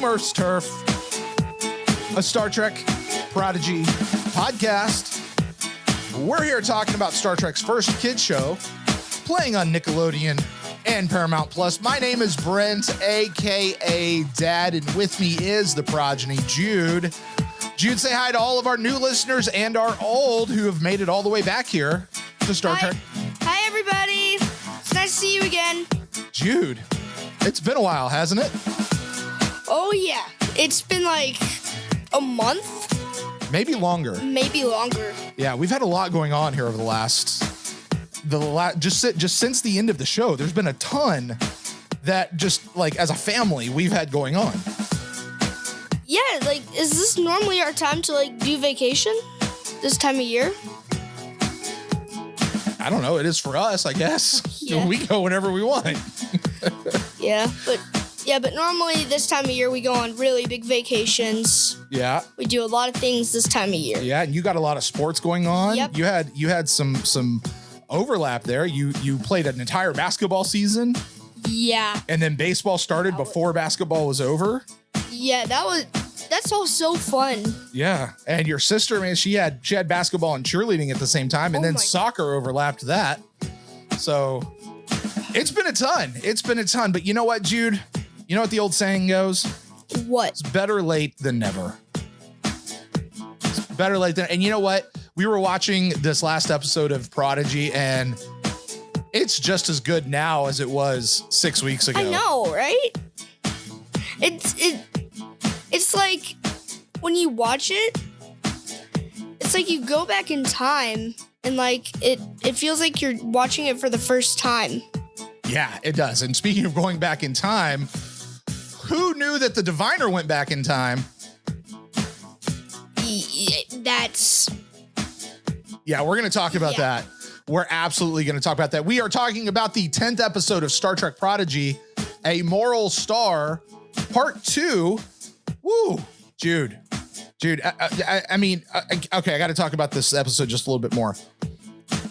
Murph's Turf, a Star Trek Prodigy podcast. We're here talking about Star Trek's first kids show, playing on Nickelodeon and Paramount Plus. My name is Brent, a.k.a. Dad, and with me is the progeny, Jude. Jude, say hi to all of our new listeners and our old who have made it all the way back here to Star Trek. Hi, everybody. It's nice to see you again. Jude, it's been a while, hasn't it? Oh, yeah. It's been like a month. Maybe longer. Maybe longer. Yeah, we've had a lot going on here over just since the end of the show. There's been a ton that just like as a family we've had going on. Yeah, like is this normally our time to like do vacation this time of year? I don't know. It is for us, I guess. Yeah. We go whenever we want. But normally this time of year we go on really big vacations. Yeah. We do a lot of things this time of year. Yeah, and you got a lot of sports going on. Yep. You had some overlap there. You played an entire basketball season. Yeah. And then baseball started before basketball was over. Yeah, that's all so fun. Yeah. And your sister, man, she had basketball and cheerleading at the same time, and then soccer overlapped that. So it's been a ton. But you know what, Jude? You know what the old saying goes? What? It's better late than never. It's better late than, and you know what? We were watching this last episode of Prodigy, and it's just as good now as it was 6 weeks ago. I know, right? It's like when you watch it, it's like you go back in time and like it feels like you're watching it for the first time. Yeah, it does. And speaking of going back in time, who knew that the Diviner went back in time? Yeah, we're going to talk about that. We're absolutely going to talk about that. We are talking about the 10th episode of Star Trek Prodigy, A Moral Star, Part 2. Woo, Jude. I mean, okay, I got to talk about this episode just a little bit more.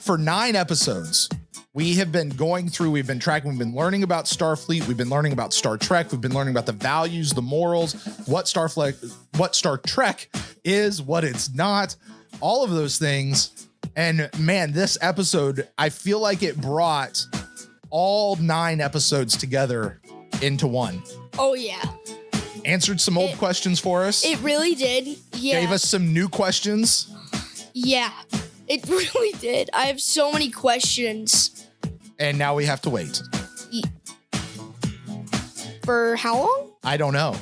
For 9 episodes, we have been going through, we've been tracking, we've been learning about Starfleet, we've been learning about Star Trek, we've been learning about the values, the morals, what Star Trek is, what it's not, all of those things. And man, this episode, I feel like it brought all 9 episodes together into one. Oh, yeah. Answered some old questions for us. It really did. Yeah. Gave us some new questions. Yeah, it really did. I have so many questions. And now we have to wait. For how long? I don't know.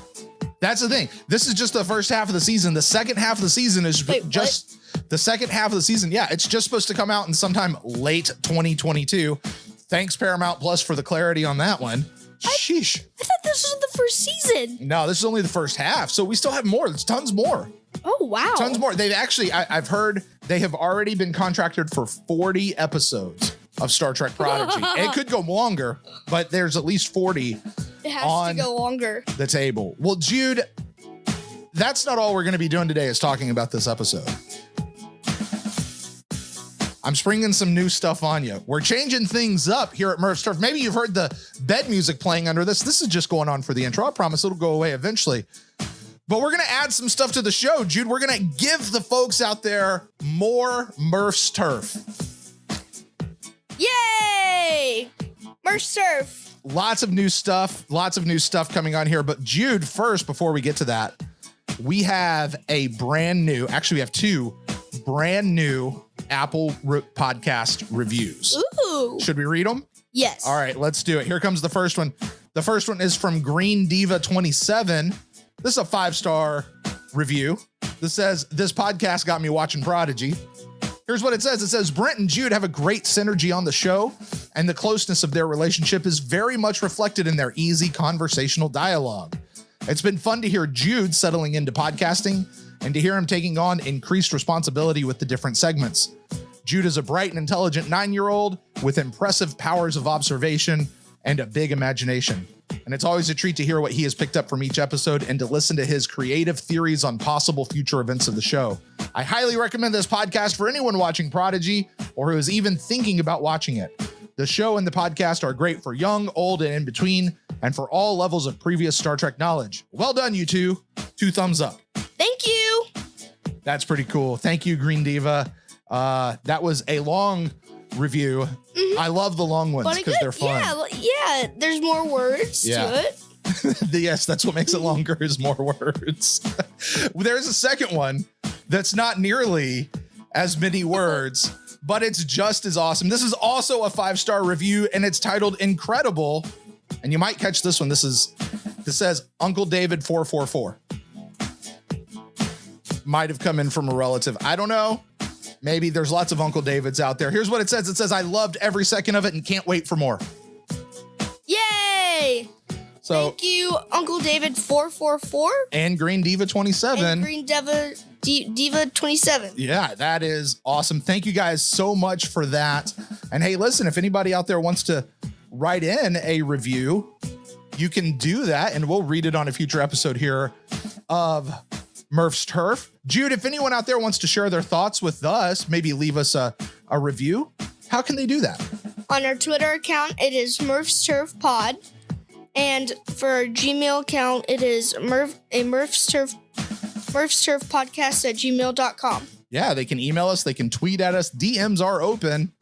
That's the thing. This is just the first half of the season. The second half of the season is the second half of the season. Yeah, it's just supposed to come out in sometime late 2022. Thanks, Paramount Plus, for the clarity on that one. Sheesh. I thought this was the first season. No, this is only the first half. So we still have more. There's tons more. Oh, wow. Tons more. They've actually, I've heard they have already been contracted for 40 episodes of Star Trek Prodigy. It could go longer, but there's at least 40 it has to go longer. The table. Well, Jude, that's not all we're going to be doing today is talking about this episode. I'm springing some new stuff on you. We're changing things up here at Murph's Turf. Maybe you've heard the bed music playing under this. This is just going on for the intro. I promise it'll go away eventually. But we're going to add some stuff to the show, Jude. We're going to give the folks out there more Murph's Turf. Yay! Murph's Turf. Lots of new stuff coming on here. But Jude, first, before we get to that, we have we have 2 brand new Apple podcast reviews. Ooh. Should we read them? Yes. All right, let's do it. Here comes the first one. The first one is from Green Diva 27. This is a 5-star review. This says, this podcast got me watching Prodigy. Here's what it says. It says, Brent and Jude have a great synergy on the show, and the closeness of their relationship is very much reflected in their easy conversational dialogue. It's been fun to hear Jude settling into podcasting and to hear him taking on increased responsibility with the different segments. Jude is a bright and intelligent 9-year-old with impressive powers of observation and a big imagination. And it's always a treat to hear what he has picked up from each episode and to listen to his creative theories on possible future events of the show. I highly recommend this podcast for anyone watching Prodigy or who is even thinking about watching it. The show and the podcast are great for young, old, and in between, and for all levels of previous Star Trek knowledge. Well done, you two. 2 thumbs up. Thank you. That's pretty cool. Thank you, Green Diva. That was a long review. I love the long ones because they're fun. Yeah, there's more words to it. Yes, that's what makes it longer is more words. There's a second one that's not nearly as many words, but it's just as awesome. This is also a 5-star review, and it's titled Incredible. And you might catch this one. This says Uncle David 444. Might have come in from a relative. I don't know. Maybe there's lots of Uncle Davids out there. Here's what it says. It says, I loved every second of it and can't wait for more. Yay! So thank you, Uncle David 444 and Green Diva 27. And Green Diva 27. Yeah, that is awesome. Thank you guys so much for that. And hey, listen, if anybody out there wants to write in a review, you can do that, and we'll read it on a future episode here of Murph's Turf. Jude, if anyone out there wants to share their thoughts with us, maybe leave us a review, how can they do that? On our Twitter account, it is Murph's Turf Pod. And for our Gmail account, it is Murph's Turf podcast at gmail.com. Yeah, they can email us. They can tweet at us. DMs are open.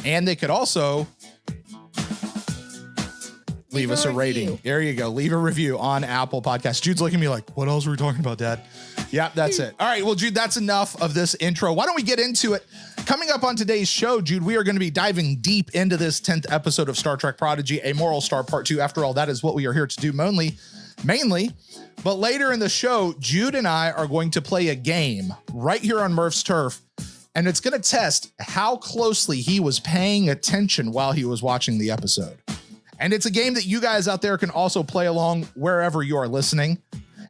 And they could also leave us a rating. There you go. Leave a review on Apple Podcasts. Jude's looking at me like, what else were we talking about, Dad? Yeah, that's it. All right. Well, Jude, that's enough of this intro. Why don't we get into it? Coming up on today's show, Jude, we are going to be diving deep into this 10th episode of Star Trek Prodigy, A Moral Star Part 2. After all, that is what we are here to do mainly. But later in the show, Jude and I are going to play a game right here on Murph's Turf, and it's going to test how closely he was paying attention while he was watching the episode. And it's a game that you guys out there can also play along wherever you are listening.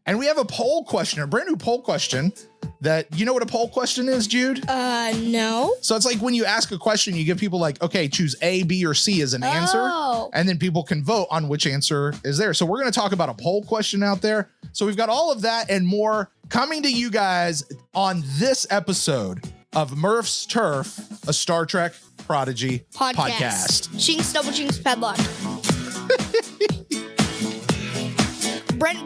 And we have a poll question, a brand new poll question that, you know what a poll question is, Jude? No. So it's like when you ask a question, you give people like, okay, choose A, B, or C as an answer. And then people can vote on which answer is there. So we're going to talk about a poll question out there. So we've got all of that and more coming to you guys on this episode of Murph's Turf, a Star Trek Prodigy podcast. Chinks, double chinks, padlock. Brent.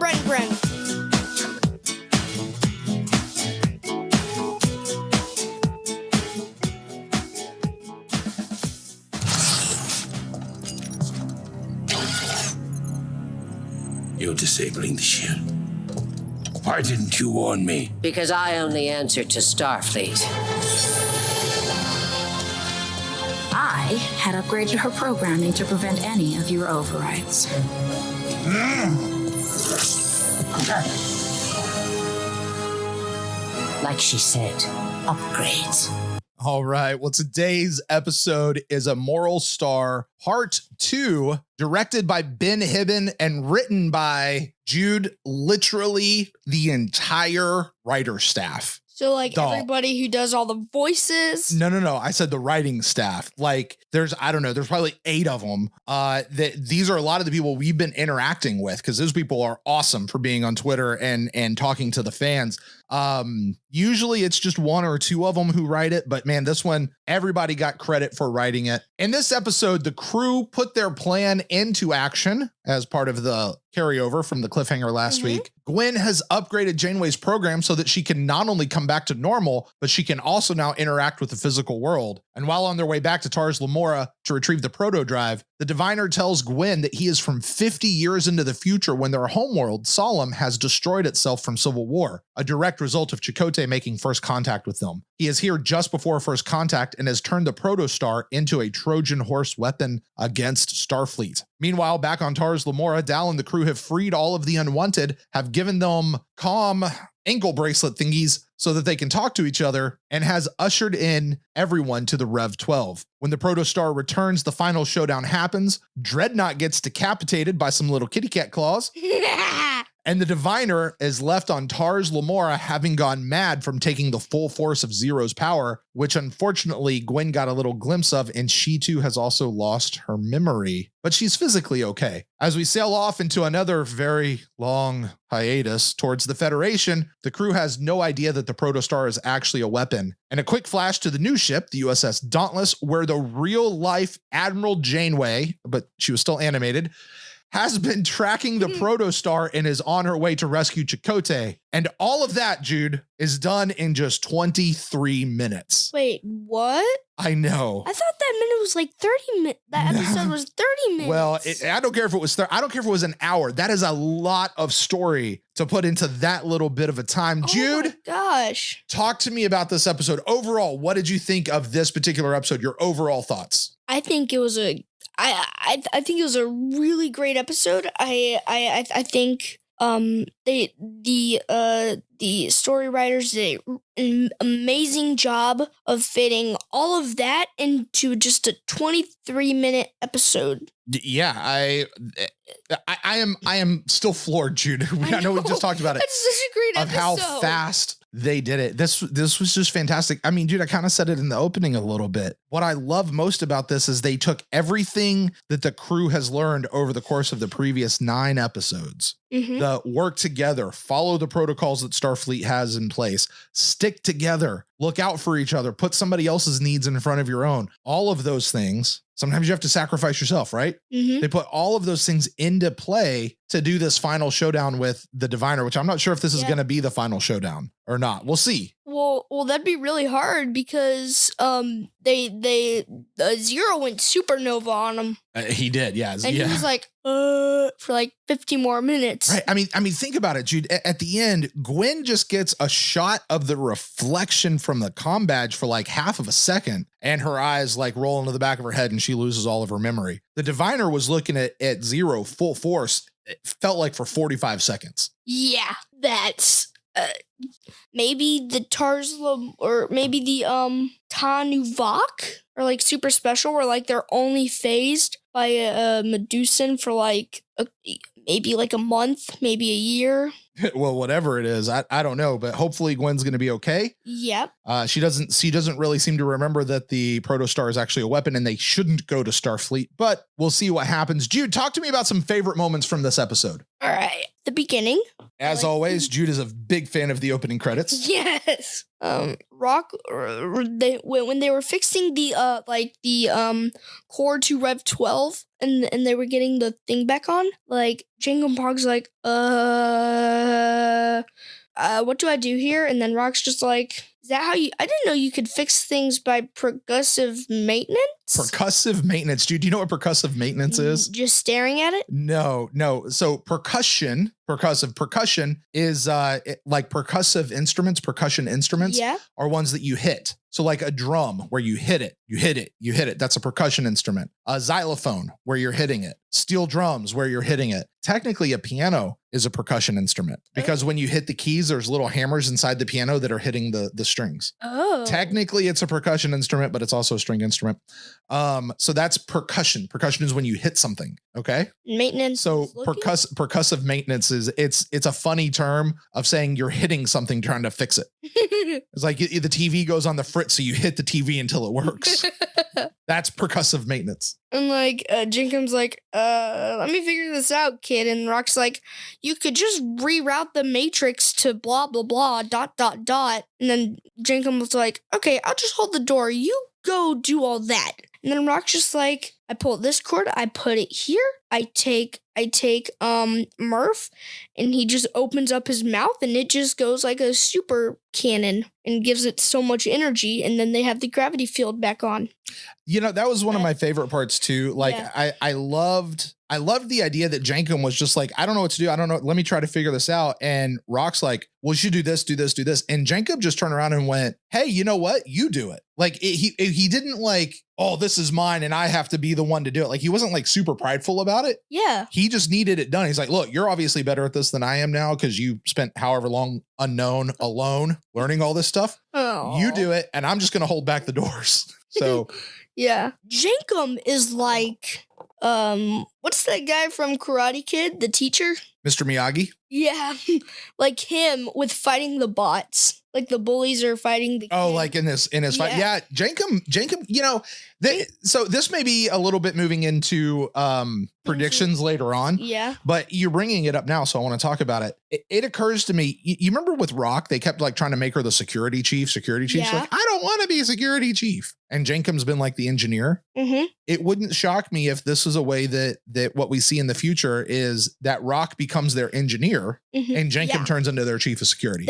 You're disabling the ship. Why didn't you warn me? Because I am the answer to Starfleet. I had upgraded her programming to prevent any of your overrides. Like she said, upgrades. All right. Well, today's episode is A Moral Star Part 2, directed by Ben Hibben and written by Jude, literally the entire writer staff. So like everybody who does all the voices. No. I said the writing staff. Like there's probably 8 of them. These are a lot of the people we've been interacting with because those people are awesome for being on Twitter and talking to the fans. Usually it's just 1 or 2 of them who write it, but man, this one, everybody got credit for writing it. In this episode, the crew put their plan into action as part of the carryover from the cliffhanger last week. Gwen has upgraded Janeway's program so that she can not only come back to normal, but she can also now interact with the physical world. And while on their way back to Tars Lamora to retrieve the proto drive, the diviner tells Gwen that he is from 50 years into the future when their homeworld, Solemn, has destroyed itself from civil war, a direct result of Chakotay making first contact with them. He is here just before first contact and has turned the protostar into a Trojan horse weapon against Starfleet. Meanwhile, back on Tars Lamora, Dal and the crew have freed all of the unwanted, have given them calm ankle bracelet thingies so that they can talk to each other, and has ushered in everyone to the Rev 12. When the protostar returns, the final showdown happens. Dreadnought gets decapitated by some little kitty cat claws. And the diviner is left on Tars Lamora, having gone mad from taking the full force of Zero's power, which unfortunately Gwen got a little glimpse of, and she too has also lost her memory, but she's physically okay. As we sail off into another very long hiatus towards the Federation, the crew has no idea that the protostar is actually a weapon. And a quick flash to the new ship, the USS Dauntless, where the real-life Admiral Janeway, but she was still animated, has been tracking the protostar and is on her way to rescue Chakotay. And all of that, Jude, is done in just 23 minutes. Wait, what? I know. I thought that minute was like 30 minutes. That episode was 30 minutes. Well, I don't care if it was I don't care if it was an hour. That is a lot of story to put into that little bit of a time. Jude, my gosh. talk to me about this episode. Overall, what did you think of this particular episode? Your overall thoughts? I think it was a think it was a really great episode. I think the story writers did an amazing job of fitting all of that into just a 23-minute episode. Yeah, I am still floored, Jude. I know we just talked about it. That's such a great of episode. how fast they did it. This was just fantastic. I mean, dude, I kind of said it in the opening a little bit. What I love most about this is they took everything that the crew has learned over the course of the previous 9 episodes. Mm-hmm. The work together, follow the protocols that Starfleet has in place, stick together, look out for each other, put somebody else's needs in front of your own. All of those things. Sometimes you have to sacrifice yourself, right? Mm-hmm. They put all of those things into play to do this final showdown with the diviner, which I'm not sure if this is going to be the final showdown or not. We'll see. Well, that'd be really hard because they Zero went supernova on him. He did, yeah. And he was like, for like 50 more minutes. Right. I mean, think about it, Jude. At the end, Gwen just gets a shot of the reflection from the comm badge for like half of a second, and her eyes like roll into the back of her head, and she loses all of her memory. The diviner was looking at Zero full force. It felt like for 45 seconds. Yeah, that's maybe the Tarsla or maybe the Tanuvok are like super special, where like they're only phased by a Medusan for like maybe like a month, maybe a year. Well, whatever it is, I don't know, but hopefully Gwen's going to be okay. Yep. She doesn't really seem to remember that the protostar is actually a weapon, and they shouldn't go to Starfleet, but we'll see what happens. Jude, talk to me about some favorite moments from this episode. All right. The beginning. As always, Jude is a big fan of the opening credits. Yes. Rock, when they were fixing the core to Rev 12 and they were getting the thing back on, like Jango Pog's like, what do I do here? And then Rock's just like, is that how I didn't know you could fix things by percussive maintenance? Percussive maintenance. Dude, do you know what percussive maintenance is? Just staring at it? No. So percussion is like percussive instruments, percussion instruments are ones that you hit. So like a drum where you hit it. That's a percussion instrument. A xylophone where you're hitting it. Steel drums where you're hitting it. Technically, a piano is a percussion instrument because when you hit the keys, there's little hammers inside the piano that are hitting the strings. Oh. Technically, it's a percussion instrument, but it's also a string instrument. So that's percussion. Percussion is when you hit something. Okay. Maintenance. So percussive maintenance is it's a funny term of saying you're hitting something trying to fix it. It's like the TV goes on the fritz, so you hit the TV until it works. That's percussive maintenance. And like Jenkum's like, let me figure this out, kid. And Rock's like, you could just reroute the matrix to blah blah blah ... And then Jenkum was like, okay, I'll just hold the door. You go do all that. And then Rock's just like, I pull this cord, I put it here, I take Murph, and he just opens up his mouth and it just goes like a super cannon and gives it so much energy, and then they have the gravity field back on. You know, that was one of my favorite parts too. Like I loved the idea that Jankum was just like, I don't know what to do. I don't know. Let me try to figure this out. And Rock's like, well, you should do this. And Jankum just turned around and went, hey, you know what? You do it. Like he didn't like, oh, this is mine and I have to be the one to do it. Like he wasn't like super prideful about it. Yeah. He just needed it done. He's like, look, you're obviously better at this than I am now because you spent however long unknown alone learning all this stuff. Oh. You do it. And I'm just going to hold back the doors. So yeah. Jankum is like, what what's that guy from Karate Kid, the teacher? Mr. Miyagi. Yeah, like him with fighting the bots. Like the bullies are fighting the Oh, kid. like in this fight. Yeah, Jankum, so this may be a little bit moving into predictions later on. Yeah. But you're bringing it up now, so I want to talk about it. It occurs to me, you remember with Rock, they kept like trying to make her the security chief. Yeah. Like, I don't want to be a security chief. And Jankum's been like the engineer. Mm-hmm. It wouldn't shock me if this is a way that what we see in the future is that Rock becomes their engineer and Jankum turns into their chief of security.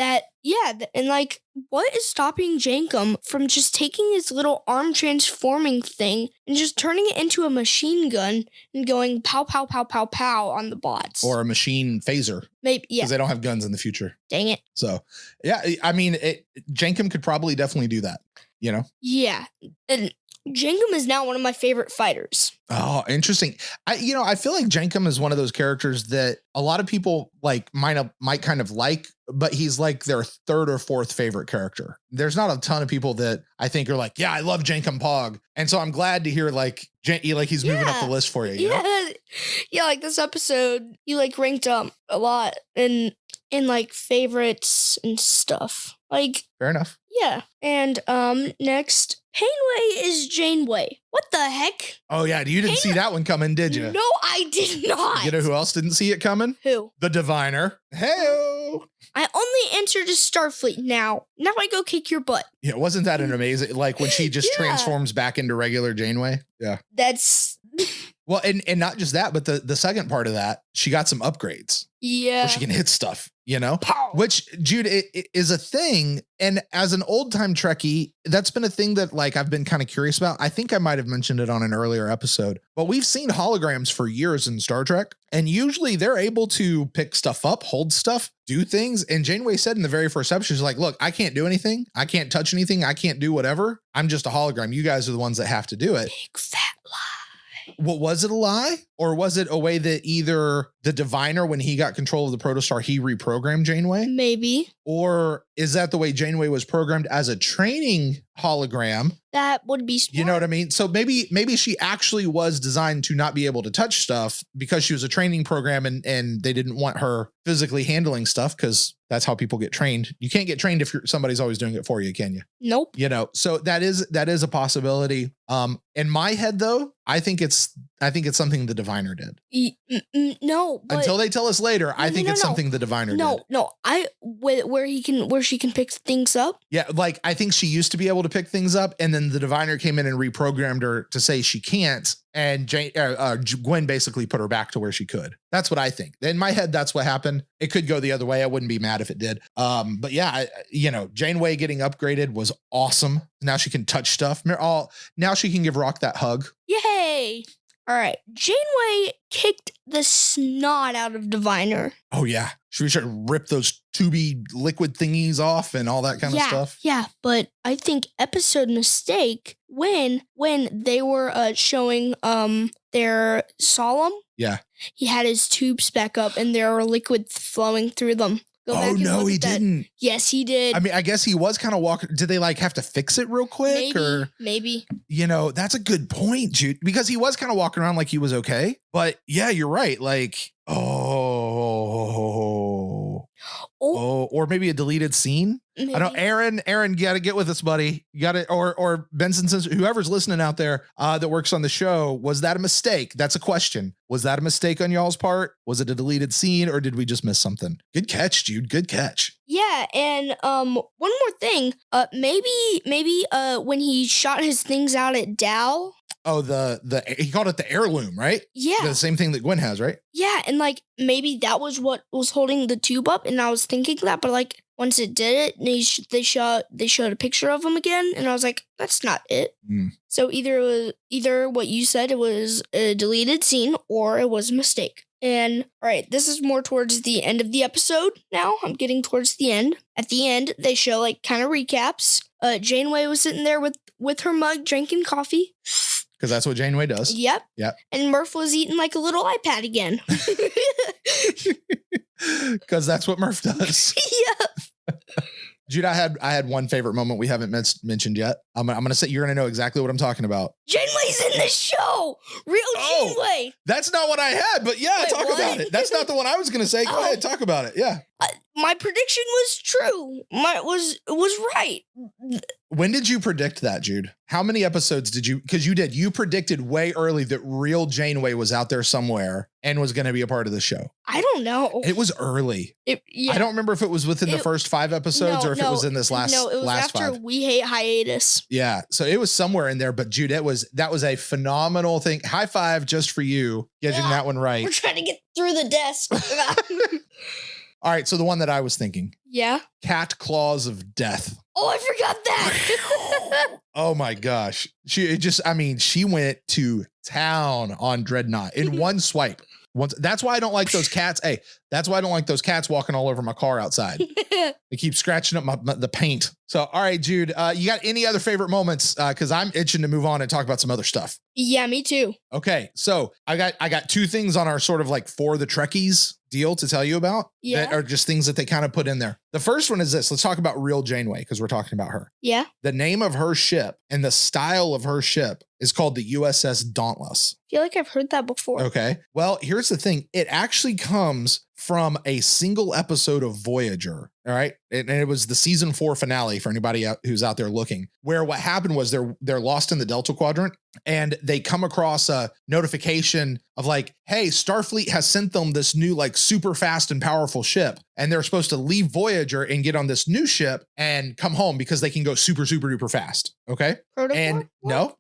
And like, what is stopping Jankum from just taking his little arm transforming thing and just turning it into a machine gun and going pow, pow, pow, pow, pow on the bots? Or a machine phaser. Maybe, yeah. Because they don't have guns in the future. Dang it. So, yeah, I mean, Jankum could probably definitely do that, you know? Yeah. And Jankum is now one of my favorite fighters. Oh, interesting. I feel like Jankum is one of those characters that a lot of people like might kind of like, but he's like their third or fourth favorite character. There's not a ton of people that I think are like, yeah, I love Jankum Pog. And so I'm glad to hear like he's moving up the list for you. You know? Yeah, like this episode, you like ranked up a lot in like favorites and stuff. Like, fair enough. Yeah. And next, Painway is Janeway. What the heck? Oh yeah, you didn't see that one coming, did you? No, I did not. You know who else didn't see it coming? Who? The Diviner. Hey-o. I only entered to Starfleet now. Now I go kick your butt. Yeah, wasn't that an amazing, like when she just transforms back into regular Janeway? Yeah. That's... Well, and not just that, but the second part of that, she got some upgrades. Yeah. Where she can hit stuff, you know? Pow. Which, Jude, it is a thing. And as an old-time Trekkie, that's been a thing that like I've been kind of curious about. I think I might have mentioned it on an earlier episode. But we've seen holograms for years in Star Trek. And usually they're able to pick stuff up, hold stuff, do things. And Janeway said in the very first episode, she's like, look, I can't do anything. I can't touch anything. I can't do whatever. I'm just a hologram. You guys are the ones that have to do it. Big fat lie. What was it, a lie? Or was it a way that either the Diviner, when he got control of the Protostar, he reprogrammed Janeway? Maybe. Or is that the way Janeway was programmed as a training hologram? That would be smart. You know what I mean? So maybe she actually was designed to not be able to touch stuff because she was a training program and they didn't want her physically handling stuff because that's how people get trained. You can't get trained if somebody's always doing it for you, can you? Nope. You know, so that is a possibility. In my head though, I think it's something the Diviner did. No, but until they tell us later, I think it's something the Diviner did. No, where she can pick things up. Yeah, like I think she used to be able to pick things up, and then the Diviner came in and reprogrammed her to say she can't, and Gwen basically put her back to where she could. That's what I think. In my head, that's what happened. It could go the other way. I wouldn't be mad if it did. But yeah, Janeway getting upgraded was awesome. Now she can touch stuff. Now she can give Rock that hug. Yay! All right, Janeway kicked the snot out of Diviner. Oh yeah, should we try to rip those tubey liquid thingies off and all that kind of stuff? Yeah, but I think episode mistake when they were showing their solemn. Yeah, he had his tubes back up and there were liquid flowing through them. Oh no, he didn't. Yes, he did. I mean, I guess he was kind of walking. Did they like have to fix it real quick? Maybe. That's a good point, Jude, because he was kind of walking around like he was okay. But yeah, you're right. Like, or maybe a deleted scene. Maybe. I don't. Aaron, you got to get with us, buddy. You got to, or Benson, since whoever's listening out there that works on the show, was that a mistake? That's a question. Was that a mistake on y'all's part? Was it a deleted scene, or did we just miss something? Good catch, Jude. Good catch. Yeah, and one more thing. Maybe when he shot his things out at Dow. Oh, he called it the heirloom, right? Yeah. The same thing that Gwen has, right? Yeah, and like maybe that was what was holding the tube up, and I was thinking that, but like once it did it, and they showed a picture of him again, and I was like, that's not it. So either what you said, it was a deleted scene, or it was a mistake. And all right, this is more towards the end of the episode now. I'm getting towards the end. At the end, they show like kind of recaps. Janeway was sitting there with her mug drinking coffee. Because that's what Janeway does. Yep. And Murph was eating like a little iPad again. Because that's what Murph does. Yep. Jude, I had one favorite moment we haven't mentioned yet. I'm gonna say you're gonna know exactly what I'm talking about. Janeway's in the show. Real Janeway. That's not what I had, but yeah, Wait, talk what? about it. That's not the one I was gonna say. Go ahead, talk about it. Yeah. My prediction was true. Was right. When did you predict that, Jude? How many episodes did you? Because you predicted way early that real Janeway was out there somewhere and was going to be a part of the show. I don't know. It was early. Yeah. I don't remember if it was within the first 5 episodes or if it was in this last. No, it was last after 5. We Hate Hiatus. Yeah, so it was somewhere in there. But Jude, that was a phenomenal thing. High five just for you getting that one right. We're trying to get through the desk. All right, so the one that I was thinking. Yeah. Cat Claws of Death. Oh, I forgot that. Oh my gosh. She went to town on Dreadnought in one swipe. That's why I don't like those cats. Hey, that's why I don't like those cats walking all over my car outside. They keep scratching up the paint. So, all right, Jude, you got any other favorite moments? Because I'm itching to move on and talk about some other stuff. Yeah, me too. Okay, so I got 2 things on our sort of like for the Trekkies deal to tell you about that are just things that they kind of put in there. The first one is this. Let's talk about real Janeway because we're talking about her. Yeah. The name of her ship and the style of her ship is called the USS Dauntless. I feel like I've heard that before. Okay. Well, here's the thing. It actually comes from a single episode of Voyager. All right. And it was the season 4 finale for anybody who's out there looking, where what happened was they're lost in the Delta Quadrant and they come across a notification of like, hey, Starfleet has sent them this new like super fast and powerful ship. And they're supposed to leave Voyager and get on this new ship and come home because they can go super, super duper fast. Okay. Protocol? And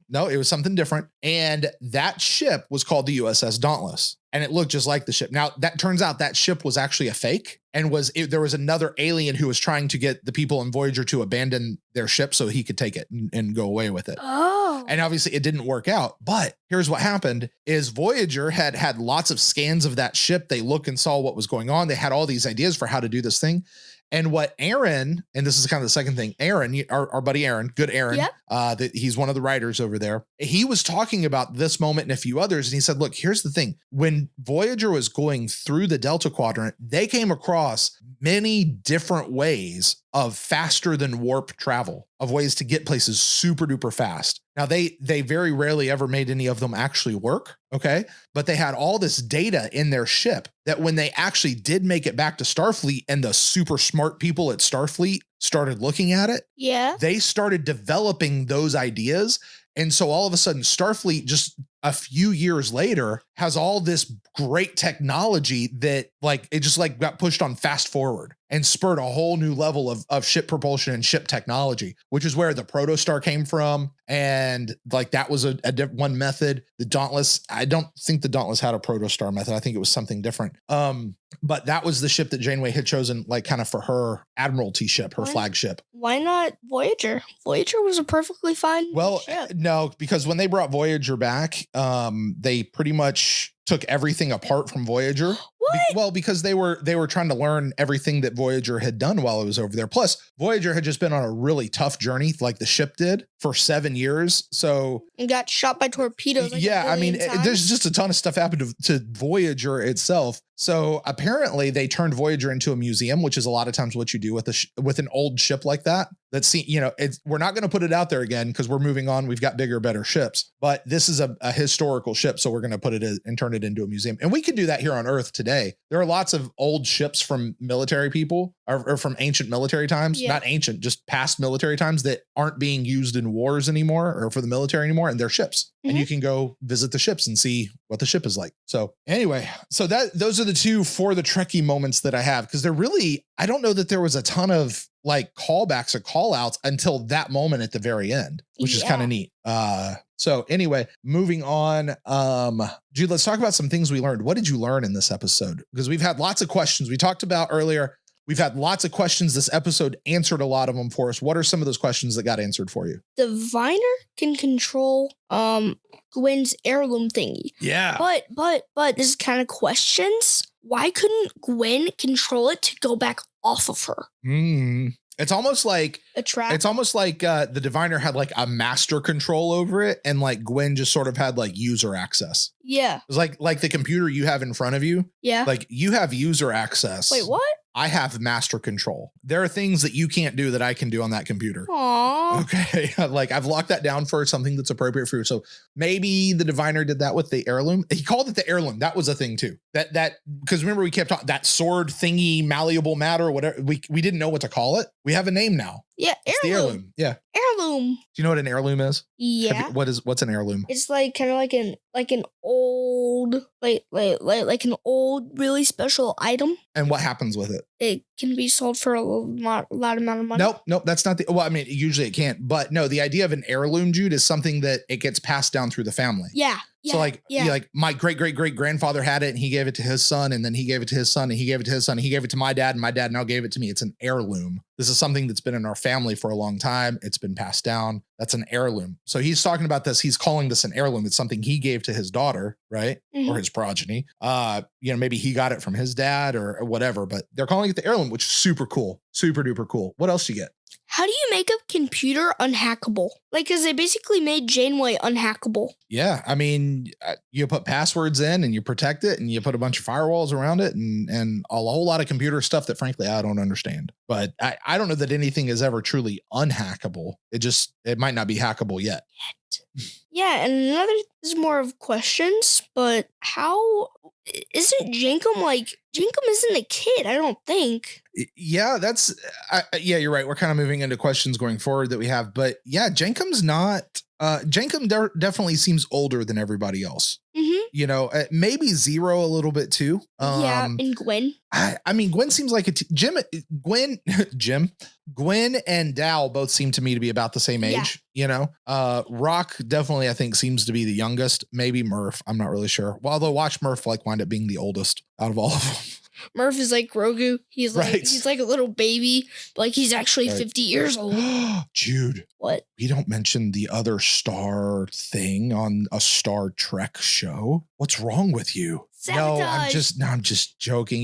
no, it was something different. And that ship was called the USS Dauntless. And it looked just like the ship. Now, that turns out that ship was actually a fake and there was another alien who was trying to get the people in Voyager to abandon their ship so he could take it and go away with it. Oh. And obviously it didn't work out. But here's what happened is Voyager had lots of scans of that ship. They looked and saw what was going on. They had all these ideas for how to do this thing. And what Aaron, and this is kind of the second thing, Aaron, our buddy Aaron, good Aaron, he's one of the writers over there. He was talking about this moment and a few others. And he said, look, here's the thing. When Voyager was going through the Delta Quadrant, they came across many different ways of faster than warp travel, of ways to get places super duper fast. Now, they very rarely ever made any of them actually work, okay? But they had all this data in their ship that when they actually did make it back to Starfleet and the super smart people at Starfleet started looking at it, they started developing those ideas. And so all of a sudden, Starfleet just a few years later has all this great technology that like it just like got pushed on fast forward and spurred a whole new level of ship propulsion and ship technology, which is where the Protostar came from. And like that was a one method. The Dauntless, I don't think the Dauntless had a Protostar method. I think it was something different. But that was the ship that Janeway had chosen, like kind of for her Admiralty ship, her flagship. Why not Voyager? Voyager was a perfectly fine ship. No, because when they brought Voyager back, they pretty much took everything apart from Voyager. What? Because they were trying to learn everything that Voyager had done while it was over there. Plus, Voyager had just been on a really tough journey, like the ship did, for 7 years. So and got shot by torpedoes. Like there's just a ton of stuff happened to Voyager itself. So apparently, they turned Voyager into a museum, which is a lot of times what you do with an old ship like that. We're not going to put it out there again because we're moving on. We've got bigger, better ships. But this is a historical ship, so we're going to put it in and turn it into a museum. And we can do that here on Earth today. There are lots of old ships from military people or from ancient military times, not ancient, just past military times that aren't being used in wars anymore or for the military anymore. And they're ships. Mm-hmm. And you can go visit the ships and see what the ship is like. So anyway, those are the 2 for the Trekkie moments that I have, because they're really, I don't know that there was a ton of like callbacks or call outs until that moment at the very end, which is kind of neat. So anyway, moving on, Jude, let's talk about some things we learned. What did you learn in this episode? Because we've had lots of questions we talked about earlier. We've had lots of questions. This episode answered a lot of them for us. What are some of those questions that got answered for you? The Diviner can control Gwen's heirloom thingy. Yeah. But this is kind of questions. Why couldn't Gwen control it to go back off of her? It's almost like a trap. It's almost like the Diviner had like a master control over it, and like Gwen just sort of had like user access. Yeah. It's like the computer you have in front of you. Yeah. Like you have user access. Wait, what? I have master control. There are things that you can't do that I can do on that computer. Aww. Okay. Like I've locked that down for something that's appropriate for you. So maybe the diviner did that with the heirloom. He called it the heirloom. That was a thing too. Because remember we kept talking that sword thingy, malleable matter, whatever. We didn't know what to call it. We have a name now. Yeah, It's the heirloom. Yeah. Heirloom. Do you know what an heirloom is? Yeah. What's an heirloom? It's like kind of like an old like an old really special item. And what happens with it? It can be sold for a lot amount of money. Nope. That's not the, well, I mean, usually it can't, but no, the idea of an heirloom, Jude, is something that it gets passed down through the family. Yeah. So like my great grandfather had it and he gave it to his son and then he gave it to his son and he gave it to his son and he gave it to my dad and my dad now gave it to me. It's an heirloom. This is something that's been in our family for a long time. It's been passed down. That's an heirloom. So he's talking about this. He's calling this an heirloom. It's something he gave to his daughter, right? Mhm. Or his progeny. Maybe he got it from his dad or whatever, but they're calling it the heirloom, which is super cool. Super duper cool. What else you get? How do you make a computer unhackable? Like, because they basically made Janeway unhackable. Yeah, I mean, you put passwords in and you protect it and you put a bunch of firewalls around it and a whole lot of computer stuff that frankly I don't understand. But I don't know that anything is ever truly unhackable. It might not be hackable yet. Yeah, and another is more of questions, but how isn't Jankum isn't a kid, I don't think. Yeah, you're right. We're kind of moving into questions going forward that we have, but yeah, Jankum's not. Jankum definitely seems older than everybody else. Mm-hmm. Maybe Zero a little bit too. Yeah, and Gwen. I mean, Gwen seems like Gwen and Dal both seem to me to be about the same age. Rock definitely I think seems to be the youngest. Maybe Murph. I'm not really sure. Well, although watch Murph wind up being the oldest out of all of them. Murph is like Grogu. He's like a little baby, but like he's actually 50 years old. Jude. What? We don't mention the other star thing on a Star Trek show. What's wrong with you? Sabotage. No, I'm just joking.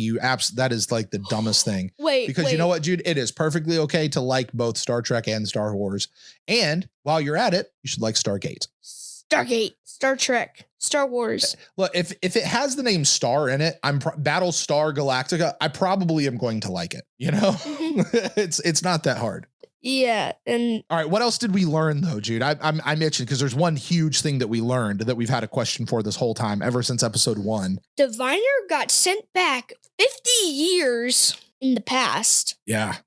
That is like the dumbest thing. Wait. You know what, Jude? It is perfectly okay to like both Star Trek and Star Wars. And while you're at it, you should like Stargate. Stargate, Star Trek, Star Wars. Look, if it has the name Star in it, Battlestar Galactica, I probably am going to like it. Mm-hmm. It's not that hard. Yeah, and all right, what else did we learn though, Jude? I mentioned because there's one huge thing that we learned that we've had a question for this whole time ever since episode 1. Diviner got sent back 50 years in the past. Yeah.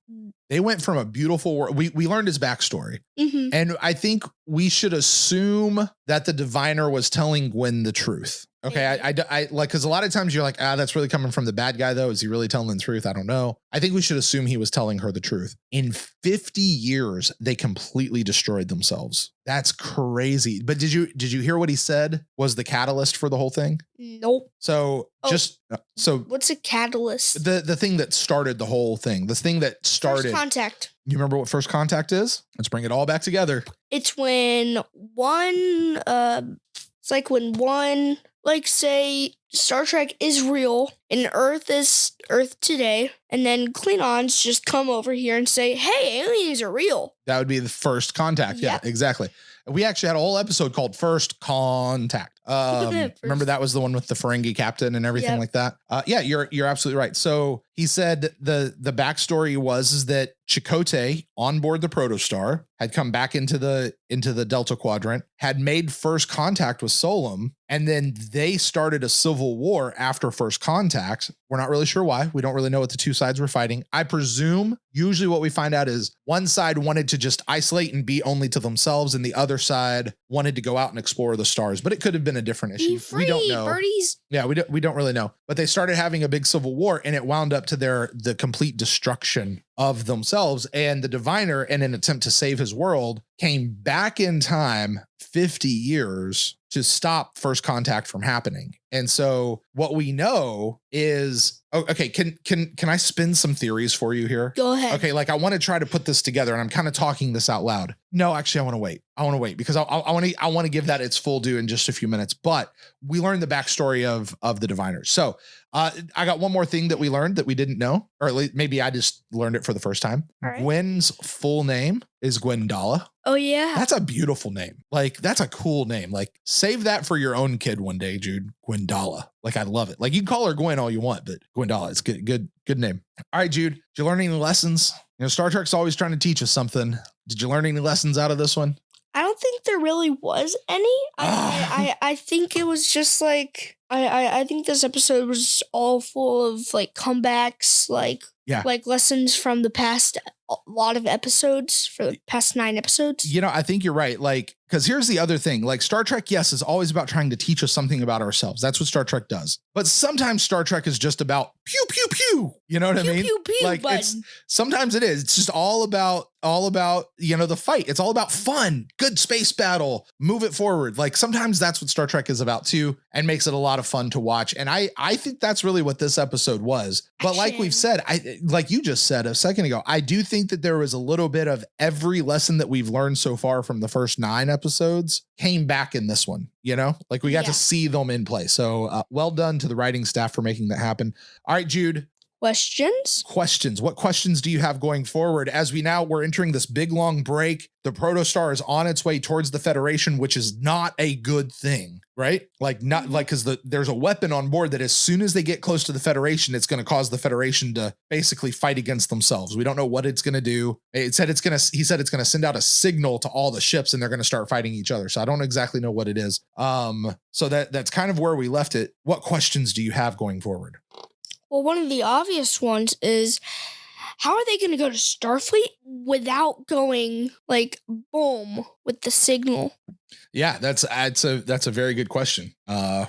They went from a beautiful world. We learned his backstory. Mm-hmm. And I think we should assume that the diviner was telling Gwen the truth. Okay. I like, because a lot of times you're like, that's really coming from the bad guy though. Is he really telling the truth? I don't know. I think we should assume he was telling her the truth. In 50 years, they completely destroyed themselves. That's crazy. But did you hear what he said was the catalyst for the whole thing? Nope. So what's a catalyst? The thing that started the whole thing, the thing that started First contact. You remember what first contact is? Let's bring it all back together. It's when say Star Trek is real and Earth is Earth today, and then Klingons just come over here and say, hey, aliens are real. That would be the first contact. Yeah, exactly. We actually had a whole episode called First Contact. Remember that was the one with the Ferengi captain and everything like that. Yeah, you're absolutely right. So he said the backstory was that Chakotay on board the Protostar had come back into the Delta Quadrant, had made first contact with Solum, and then they started a civil war after first contact. We're not really sure why. We don't really know what the two sides were fighting. I presume usually what we find out is one side wanted to just isolate and be only to themselves, and the other side wanted to go out and explore the stars. But it could have been a different issue. Be free, we don't know. birdies. Yeah, we don't really know. But they started having a big civil war, and it wound up to the complete destruction of themselves. And the diviner, in an attempt to save his world, came back in time 50 years to stop first contact from happening. And so what we know is, okay, can I spin some theories for you here? Go ahead. Okay, like I want to try to put this together, and I'm kind of talking this out loud. No, actually, I want to wait because I want to give that its full due in just a few minutes. But we learned the backstory of the diviners. So I got one more thing that we learned that we didn't know, or at least maybe I just learned it for the first time. All right. Gwen's full name is Gwendala. Oh yeah. That's a beautiful name. Like, that's a cool name. Like, save that for your own kid one day, Jude. Gwendala. Like, I love it. Like, you can call her Gwen all you want, but Gwendala, it's good name. All right, Jude. Did you learn any lessons? You know, Star Trek's always trying to teach us something. Did you learn any lessons out of this one? I don't think there really was any. I think it was just like I think this episode was all full of like comebacks, like lessons from the past lot of episodes for the past 9 episodes. You know, I think you're right. Like, because here's the other thing. Like, Star Trek, yes, is always about trying to teach us something about ourselves. That's what Star Trek does. But sometimes Star Trek is just about pew pew pew. You know what I mean? Pew pew like button. Sometimes it is. It's just all about you know, the fight. It's all about fun, good space battle, move it forward. Like, sometimes that's what Star Trek is about too, and makes it a lot of fun to watch. And I think that's really what this episode was. But like we've said, like you just said a second ago, I do think that there was a little bit of every lesson that we've learned so far from the first 9 episodes came back in this one, you know, like we got to see them in play. So well done to the writing staff for making that happen. All right, Jude. Questions. What questions do you have going forward as we're entering this big long break? The Protostar is on its way towards the Federation, which is not a good thing, right? Like, not like, because there's a weapon on board that as soon as they get close to the Federation, it's going to cause the Federation to basically fight against themselves. We don't know what it's going to do. He said it's going to send out a signal to all the ships and they're going to start fighting each other. So I don't exactly know what it is. So that's kind of where we left it. What questions do you have going forward? Well, one of the obvious ones is, how are they going to go to Starfleet without going like boom with the signal? Yeah, that's a very good question. Yeah,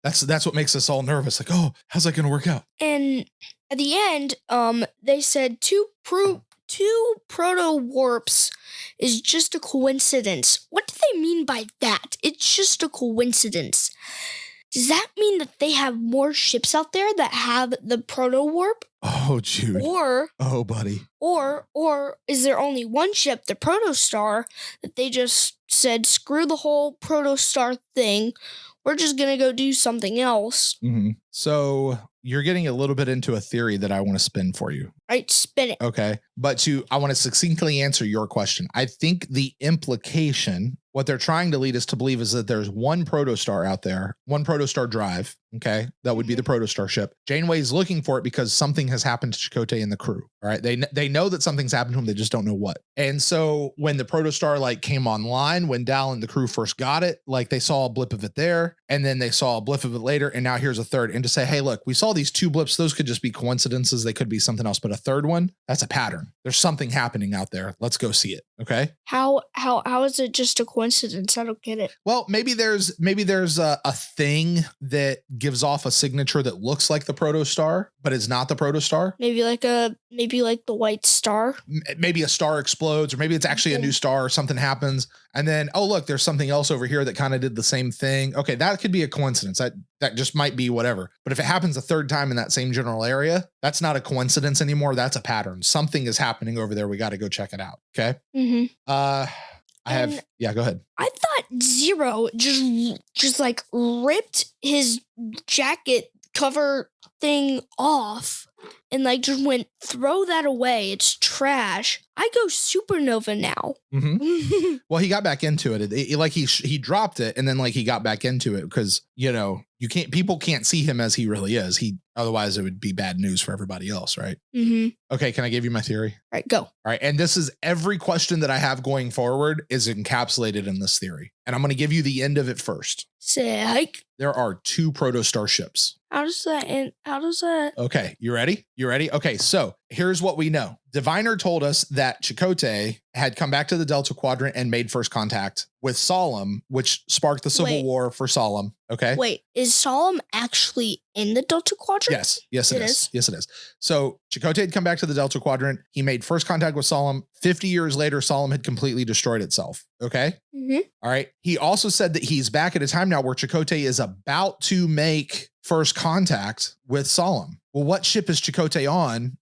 that's what makes us all nervous. Like, oh, how's that going to work out? And at the end, they said two proto warps is just a coincidence. What do they mean by that? It's just a coincidence. Does that mean that they have more ships out there that have the proto warp? Oh, Jude. Oh, buddy. Or is there only one ship, the Protostar, that they just said, screw the whole Protostar thing. We're just going to go do something else. Mm-hmm. So you're getting a little bit into a theory that I want to spin for you. Right, spin it. Okay. But I want to succinctly answer your question. I think the implication, what they're trying to lead us to believe, is that there's one Protostar out there, one Protostar drive. Okay. That would be the Protostar ship. Janeway's looking for it because something has happened to Chakotay and the crew. All right. They know that something's happened to him. They just don't know what. And so when the Protostar like came online, when Dal and the crew first got it, like they saw a blip of it there, and then they saw a blip of it later. And now here's a third. And to say, hey, look, we saw these 2 blips. Those could just be coincidences. They could be something else, but a third one, that's a pattern. There's something happening out there. Let's go see it. Okay. How is it just a coincidence? I don't get it. Well, maybe there's a thing that gives off a signature that looks like the Protostar, but it's not the Protostar. Maybe like the white star. Maybe a star explodes, or maybe it's actually a new star, or something happens. And then, oh, look, there's something else over here that kind of did the same thing. Okay. That could be a coincidence. That just might be whatever. But if it happens a third time in that same general area, that's not a coincidence anymore. That's a pattern. Something is happening over there. We got to go check it out. Okay. Mm-hmm. Go ahead. I thought Zero just like ripped his jacket cover thing off and like just went, throw that away. It's trash. I go supernova now. Mm-hmm. Well, he got back into it. He dropped it and then like he got back into it because, you know, people can't see him as he really is. Otherwise it would be bad news for everybody else. Right. Mm-hmm. Okay. Can I give you my theory? All right, go. All right. And this is every question that I have going forward is encapsulated in this theory. And I'm going to give you the end of it first. Sick. There are 2 Protostar ships. How does that end? Okay. You ready? Okay. So here's what we know. Diviner told us that Chakotay had come back to the Delta Quadrant and made first contact with Solemn, which sparked the Civil War for Solemn. Okay. Wait, is Solemn actually in the Delta Quadrant? Yes, it is. Yes, it is. So Chakotay had come back to the Delta Quadrant. He made first contact with Solemn. 50 years later, Solemn had completely destroyed itself. Okay. Mm-hmm. All right. He also said that he's back at a time now where Chakotay is about to make first contact with Solemn. Well, what ship is Chakotay on?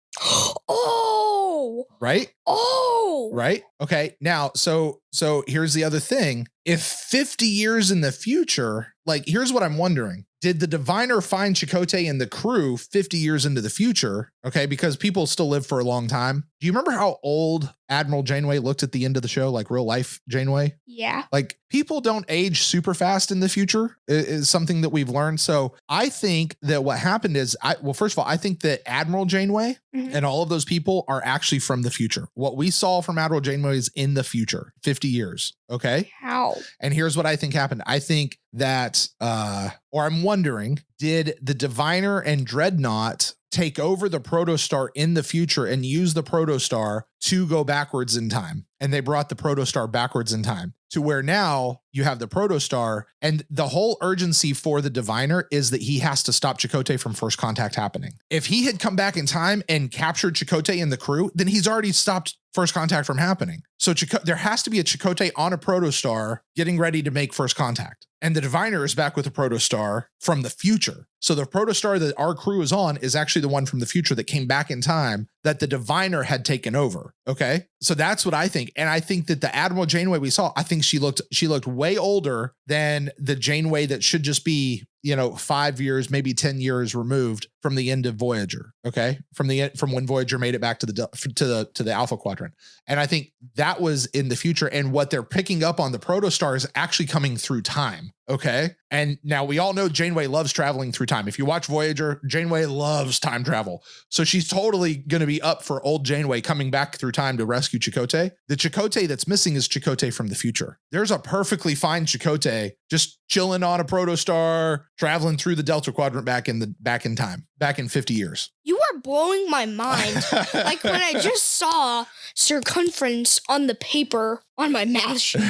Oh. Right? Oh. Right? Okay. Now, so here's the other thing. If 50 years in the future, like, here's what I'm wondering. Did the diviner find Chakotay and the crew 50 years into the future? Okay. Because people still live for a long time. Do Do you remember how old Admiral Janeway looked at the end of the show, like real life Janeway? Yeah. Like people don't age super fast in the future is something that we've learned. So I think that what happened is, first of all, I think that Admiral Janeway and all of those people are actually from the future. What we saw from Admiral Janeway is in the future, 50 years. Okay. How? And here's what I think happened. I think that, or I'm wondering, did the Diviner and Dreadnought take over the Protostar in the future and use the Protostar to go backwards in time? And they brought the Protostar backwards in time to where now you have the Protostar, and the whole urgency for the Diviner is that he has to stop Chakotay from first contact happening. If he had come back in time and captured Chakotay and the crew, then he's already stopped first contact from happening. So there has to be a Chakotay on a Protostar getting ready to make first contact. And the Diviner is back with a Protostar from the future. So the Protostar that our crew is on is actually the one from the future that came back in time that the Diviner had taken over. Okay. So that's what I think. And I think that the Admiral Janeway we saw, I think she looked way older than the Janeway that should just be, 5 years, maybe 10 years removed from the end of Voyager. Okay. From when Voyager made it back to the Alpha Quadrant. And I think that was in the future. And what they're picking up on the Protostar is actually coming through time. Okay. And now we all know Janeway loves traveling through time. If you watch Voyager, Janeway loves time travel. So she's totally going to be up for old Janeway coming back through time to rescue Chakotay. The Chakotay that's missing is Chakotay from the future. There's a perfectly fine Chakotay just chilling on a Protostar, traveling through the Delta Quadrant back in time, back in 50 years. You are blowing my mind. Like when I just saw circumference on the paper on my math sheet.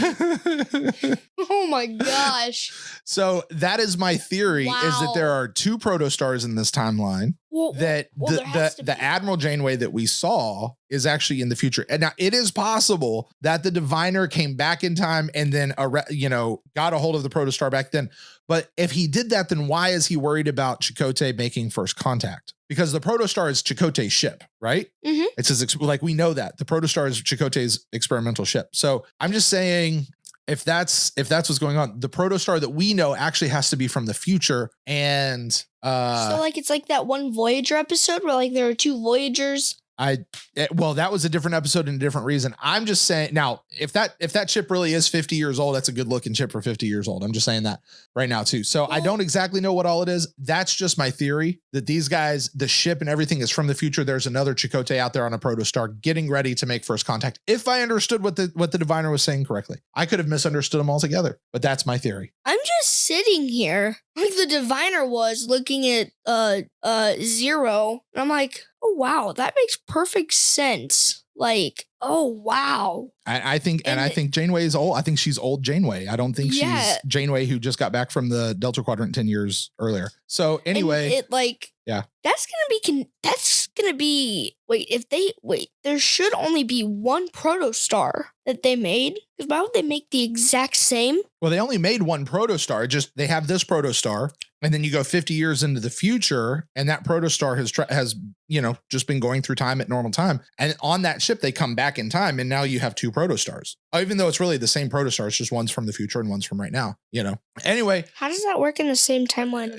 Oh my gosh. So that is my theory, is that there are two Protostars in this timeline. The Admiral Janeway that we saw is actually in the future. And now it is possible that the Diviner came back in time and then, got a hold of the Protostar back then. But if he did that, then why is he worried about Chakotay making first contact? Because the Protostar is Chakotay's ship, right? Mm-hmm. It's we know that the Protostar is Chakotay's experimental ship. So I'm just saying, if that's what's going on, the Protostar that we know actually has to be from the future. And so it's like that one Voyager episode where there are two Voyagers. That was a different episode and a different reason. I'm just saying now, if that ship really is 50 years old, that's a good looking ship for 50 years old. I'm just saying that right now too. So I don't exactly know what all it is. That's just my theory that these guys, the ship and everything is from the future. There's another Chakotay out there on a Protostar getting ready to make first contact. If I understood what the Diviner was saying correctly, I could have misunderstood them altogether, but that's my theory. I'm just sitting here like the Diviner was looking at Zero, and I'm like, oh wow, that makes perfect sense. Oh wow. I think Janeway is old. I think she's old Janeway. I don't think she's Janeway who just got back from the Delta Quadrant 10 years earlier. So anyway, that's gonna be there should only be one Protostar that they made. Because why would they make the exact same? Well, they only made one Protostar. They have this Protostar, and then you go 50 years into the future, and that Protostar has just been going through time at normal time. And on that ship, they come back in time, and now you have two Protostars. Even though it's really the same Protostar, it's just one's from the future and one's from right now. Anyway, how does that work in the same timeline?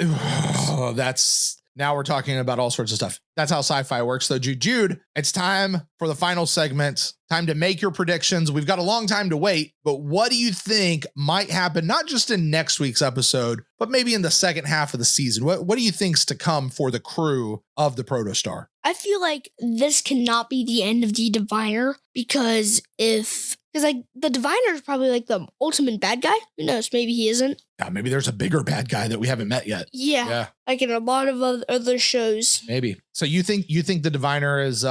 Now we're talking about all sorts of stuff. That's how sci-fi works, though. Jude, it's time for the final segment. Time to make your predictions. We've got a long time to wait, but what do you think might happen, not just in next week's episode, but maybe in the second half of the season? What do you think's to come for the crew of the Protostar? I feel like this cannot be the end of the Diviner because the Diviner is probably the ultimate bad guy. Who knows? Maybe he isn't. Yeah, maybe there's a bigger bad guy that we haven't met yet. Yeah. Like in a lot of other shows. Maybe. So you think the Diviner is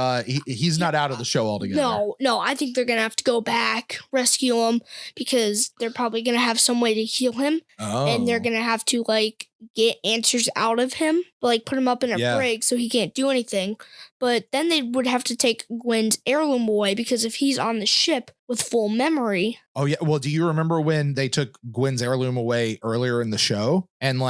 he's not out of the show altogether? No. I think they're gonna have to go back, rescue him, because they're probably gonna have some way to heal him, and they're gonna have to get answers out of him, put him up in a brig so he can't do anything. But then they would have to take Gwen's heirloom away because if he's on the ship with full memory. Oh yeah. Well, do you remember when they took Gwen's heirloom away earlier in the show? And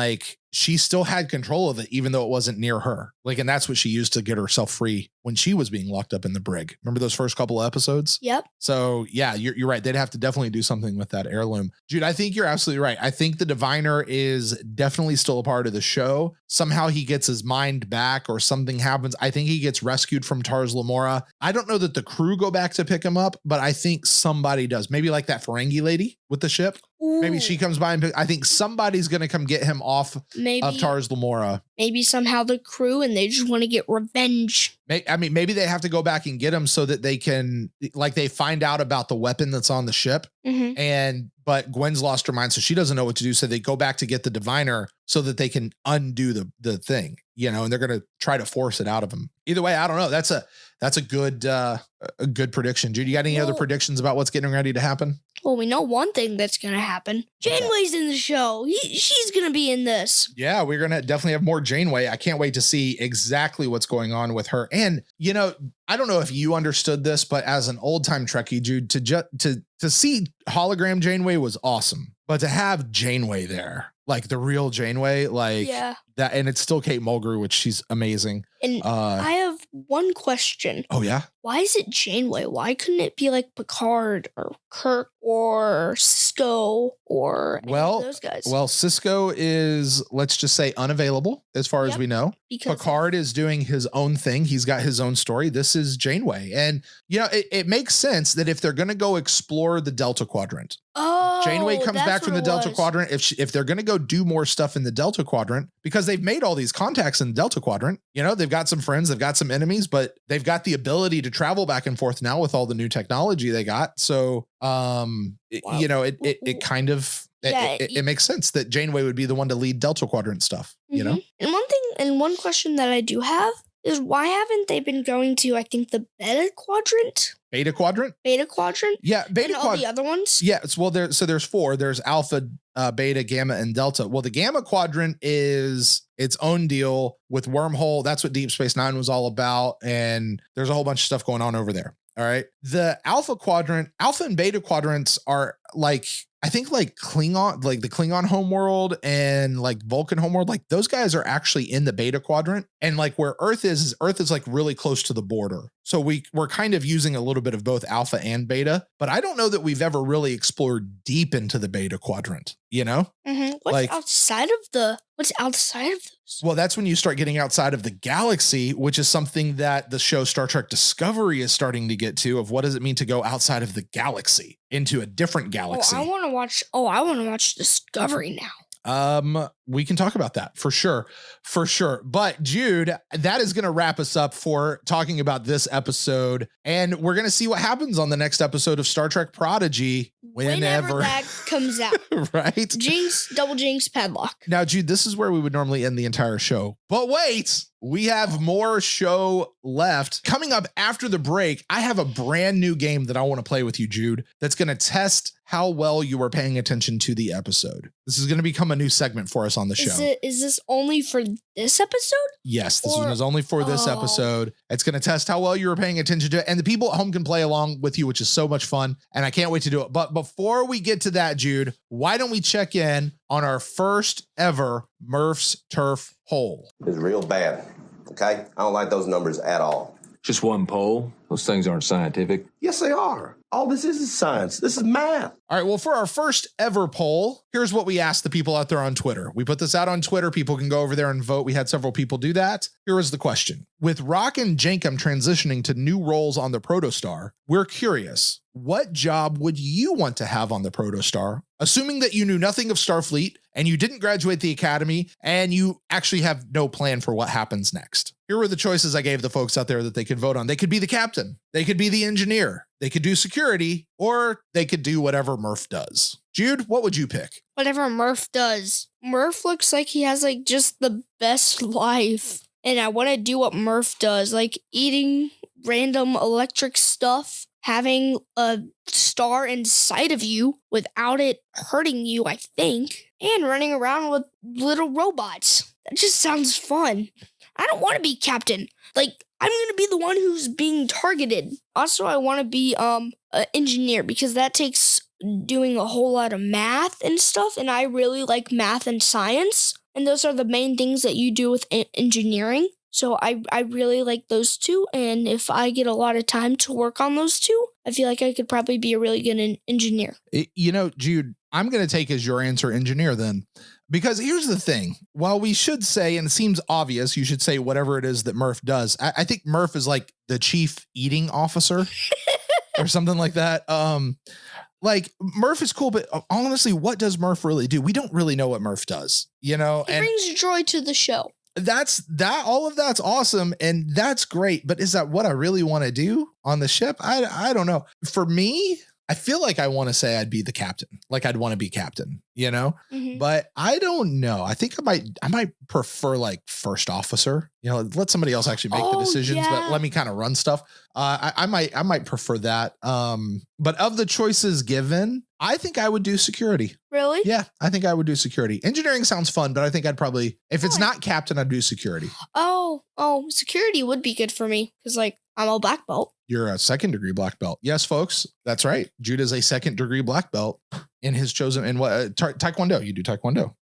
she still had control of it, even though it wasn't near her. And that's what she used to get herself free when she was being locked up in the brig. Remember those first couple of episodes? Yep. So yeah, you're right. They'd have to definitely do something with that heirloom. Jude, I think you're absolutely right. I think the Diviner is definitely still a part of the show. Somehow he gets his mind back or something happens. I think he gets gets rescued from Tars Lamora. I don't know that the crew go back to pick him up, but I think somebody does. Maybe like that Ferengi lady with the ship. Maybe she comes by and I think somebody's going to come get him off of Tars Lamora. Maybe somehow the crew and they just want to get revenge. I mean, maybe they have to go back and get him so that they can, like, they find out about the weapon that's on the ship. But Gwen's lost her mind, so she doesn't know what to do. So they go back to get the diviner so that they can undo the thing, you know, and they're going to try to force it out of him. Either way, I don't know. That's a good prediction. Jude, you got any other predictions about what's getting ready to happen? Well, we know one thing that's going to happen. Janeway's in the show. She's going to be in this. Yeah, we're going to definitely have more Janeway. I can't wait to see exactly what's going on with her. And, you know, I don't know if you understood this, but as an old time Trekkie, Jude, to see hologram Janeway was awesome. But to have Janeway there, like the real Janeway, like that, and it's still Kate Mulgrew, which she's amazing. And I have one question. Oh, yeah? Why is it Janeway? Why couldn't it be like Picard or Kirk or Cisco or any of those guys? Well, Cisco is, let's just say, unavailable as far as we know. Because Picard is doing his own thing. He's got his own story. This is Janeway. And, you know, it makes sense that if they're going to go explore the Delta Quadrant, Janeway comes back from the Delta Quadrant. If they're going to go do more stuff in the Delta Quadrant, because they've made all these contacts in the Delta Quadrant, you know, they've got some friends, they've got some enemies, but they've got the ability to travel back and forth now with all the new technology they got. So, you know, it kind of, it makes sense that Janeway would be the one to lead Delta Quadrant stuff, you know? And one question that I do have is why haven't they been going to, I think, the Beta Quadrant? Beta Quadrant? Beta Quadrant? Yeah, Beta Quadrant. All the other ones? Yeah, there's 4. There's Alpha, Beta, Gamma, and Delta. Well, the Gamma Quadrant is its own deal with Wormhole. That's what Deep Space Nine was all about. And there's a whole bunch of stuff going on over there. All right. The Alpha Quadrant, Alpha and Beta Quadrants are like, I think like Klingon, like the Klingon homeworld and like Vulcan homeworld, like those guys are actually in the Beta Quadrant. And like where Earth is like really close to the border. So we're kind of using a little bit of both Alpha and Beta, but I don't know that we've ever really explored deep into the Beta Quadrant, you know? What's outside of those? Well, that's when you start getting outside of the galaxy, which is something that the show Star Trek Discovery is starting to get to, of what does it mean to go outside of the galaxy into a different galaxy. I want to watch Discovery now. We can talk about that for sure. But Jude, that is going to wrap us up for talking about this episode. And we're going to see what happens on the next episode of Star Trek Prodigy whenever that comes out. Right? Double Jinx padlock. Now, Jude, this is where we would normally end the entire show. But wait, we have more show left. Coming up after the break, I have a brand new game that I want to play with you, Jude, that's going to test how well you were paying attention to the episode. This is going to become a new segment for us on the show. Is this only for this episode? Yes, this one is only for this episode. It's going to test how well you were paying attention to it. And the people at home can play along with you, which is so much fun. And I can't wait to do it. But before we get to that, Jude, why don't we check in on our first ever Murph's Turf poll? It's real bad, okay? I don't like those numbers at all. Just one poll? Those things aren't scientific. Yes, they are. All this is science. This is math. All right, well, for our first ever poll, here's what we asked the people out there on Twitter. We put this out on Twitter. People can go over there and vote. We had several people do that. Here was the question. With Rock and Jankum transitioning to new roles on the Protostar, we're curious, what job would you want to have on the Protostar, assuming that you knew nothing of Starfleet and you didn't graduate the academy and you actually have no plan for what happens next? Here were the choices I gave the folks out there that they could vote on. They could be the captain. They could be the engineer. They could do security, or they could do whatever Murph does. Jude, what would you pick? Whatever Murph does. Murph looks like he has like just the best life. And I want to do what Murph does, like eating random electric stuff, having a star inside of you without it hurting you, I think, and running around with little robots. That just sounds fun. I don't want to be captain. Like, I'm going to be the one who's being targeted. Also, I want to be an engineer because that takes doing a whole lot of math and stuff. And I really like math and science. And those are the main things that you do with engineering. So I really like those two. And if I get a lot of time to work on those two, I feel like I could probably be a really good engineer. You know, Jude, I'm going to take as your answer engineer then, because here's the thing. While we should say, and it seems obvious, you should say whatever it is that Murph does. I think Murph is like the chief eating officer or something like that. Like Murph is cool, but honestly, what does Murph really do? We don't really know what Murph does, you know, He brings joy to the show. All of that's awesome. And that's great. But is that what I really want to do on the ship? I don't know. For me, I feel like I want to say I'd be the captain. Like I'd want to be captain, you know, but I don't know. I think I might prefer like first officer, you know, let somebody else actually make the decisions, but let me kind of run stuff. I might prefer that. But of the choices given, I think I would do security. Really? Yeah, I think I would do security. Engineering sounds fun, but I think I'd probably, if it's not captain, I'd do security. Oh, security would be good for me because like I'm a black belt. You're a second degree black belt. Yes, folks. That's right. Jude is a second degree black belt in his chosen, in what? Taekwondo. You do Taekwondo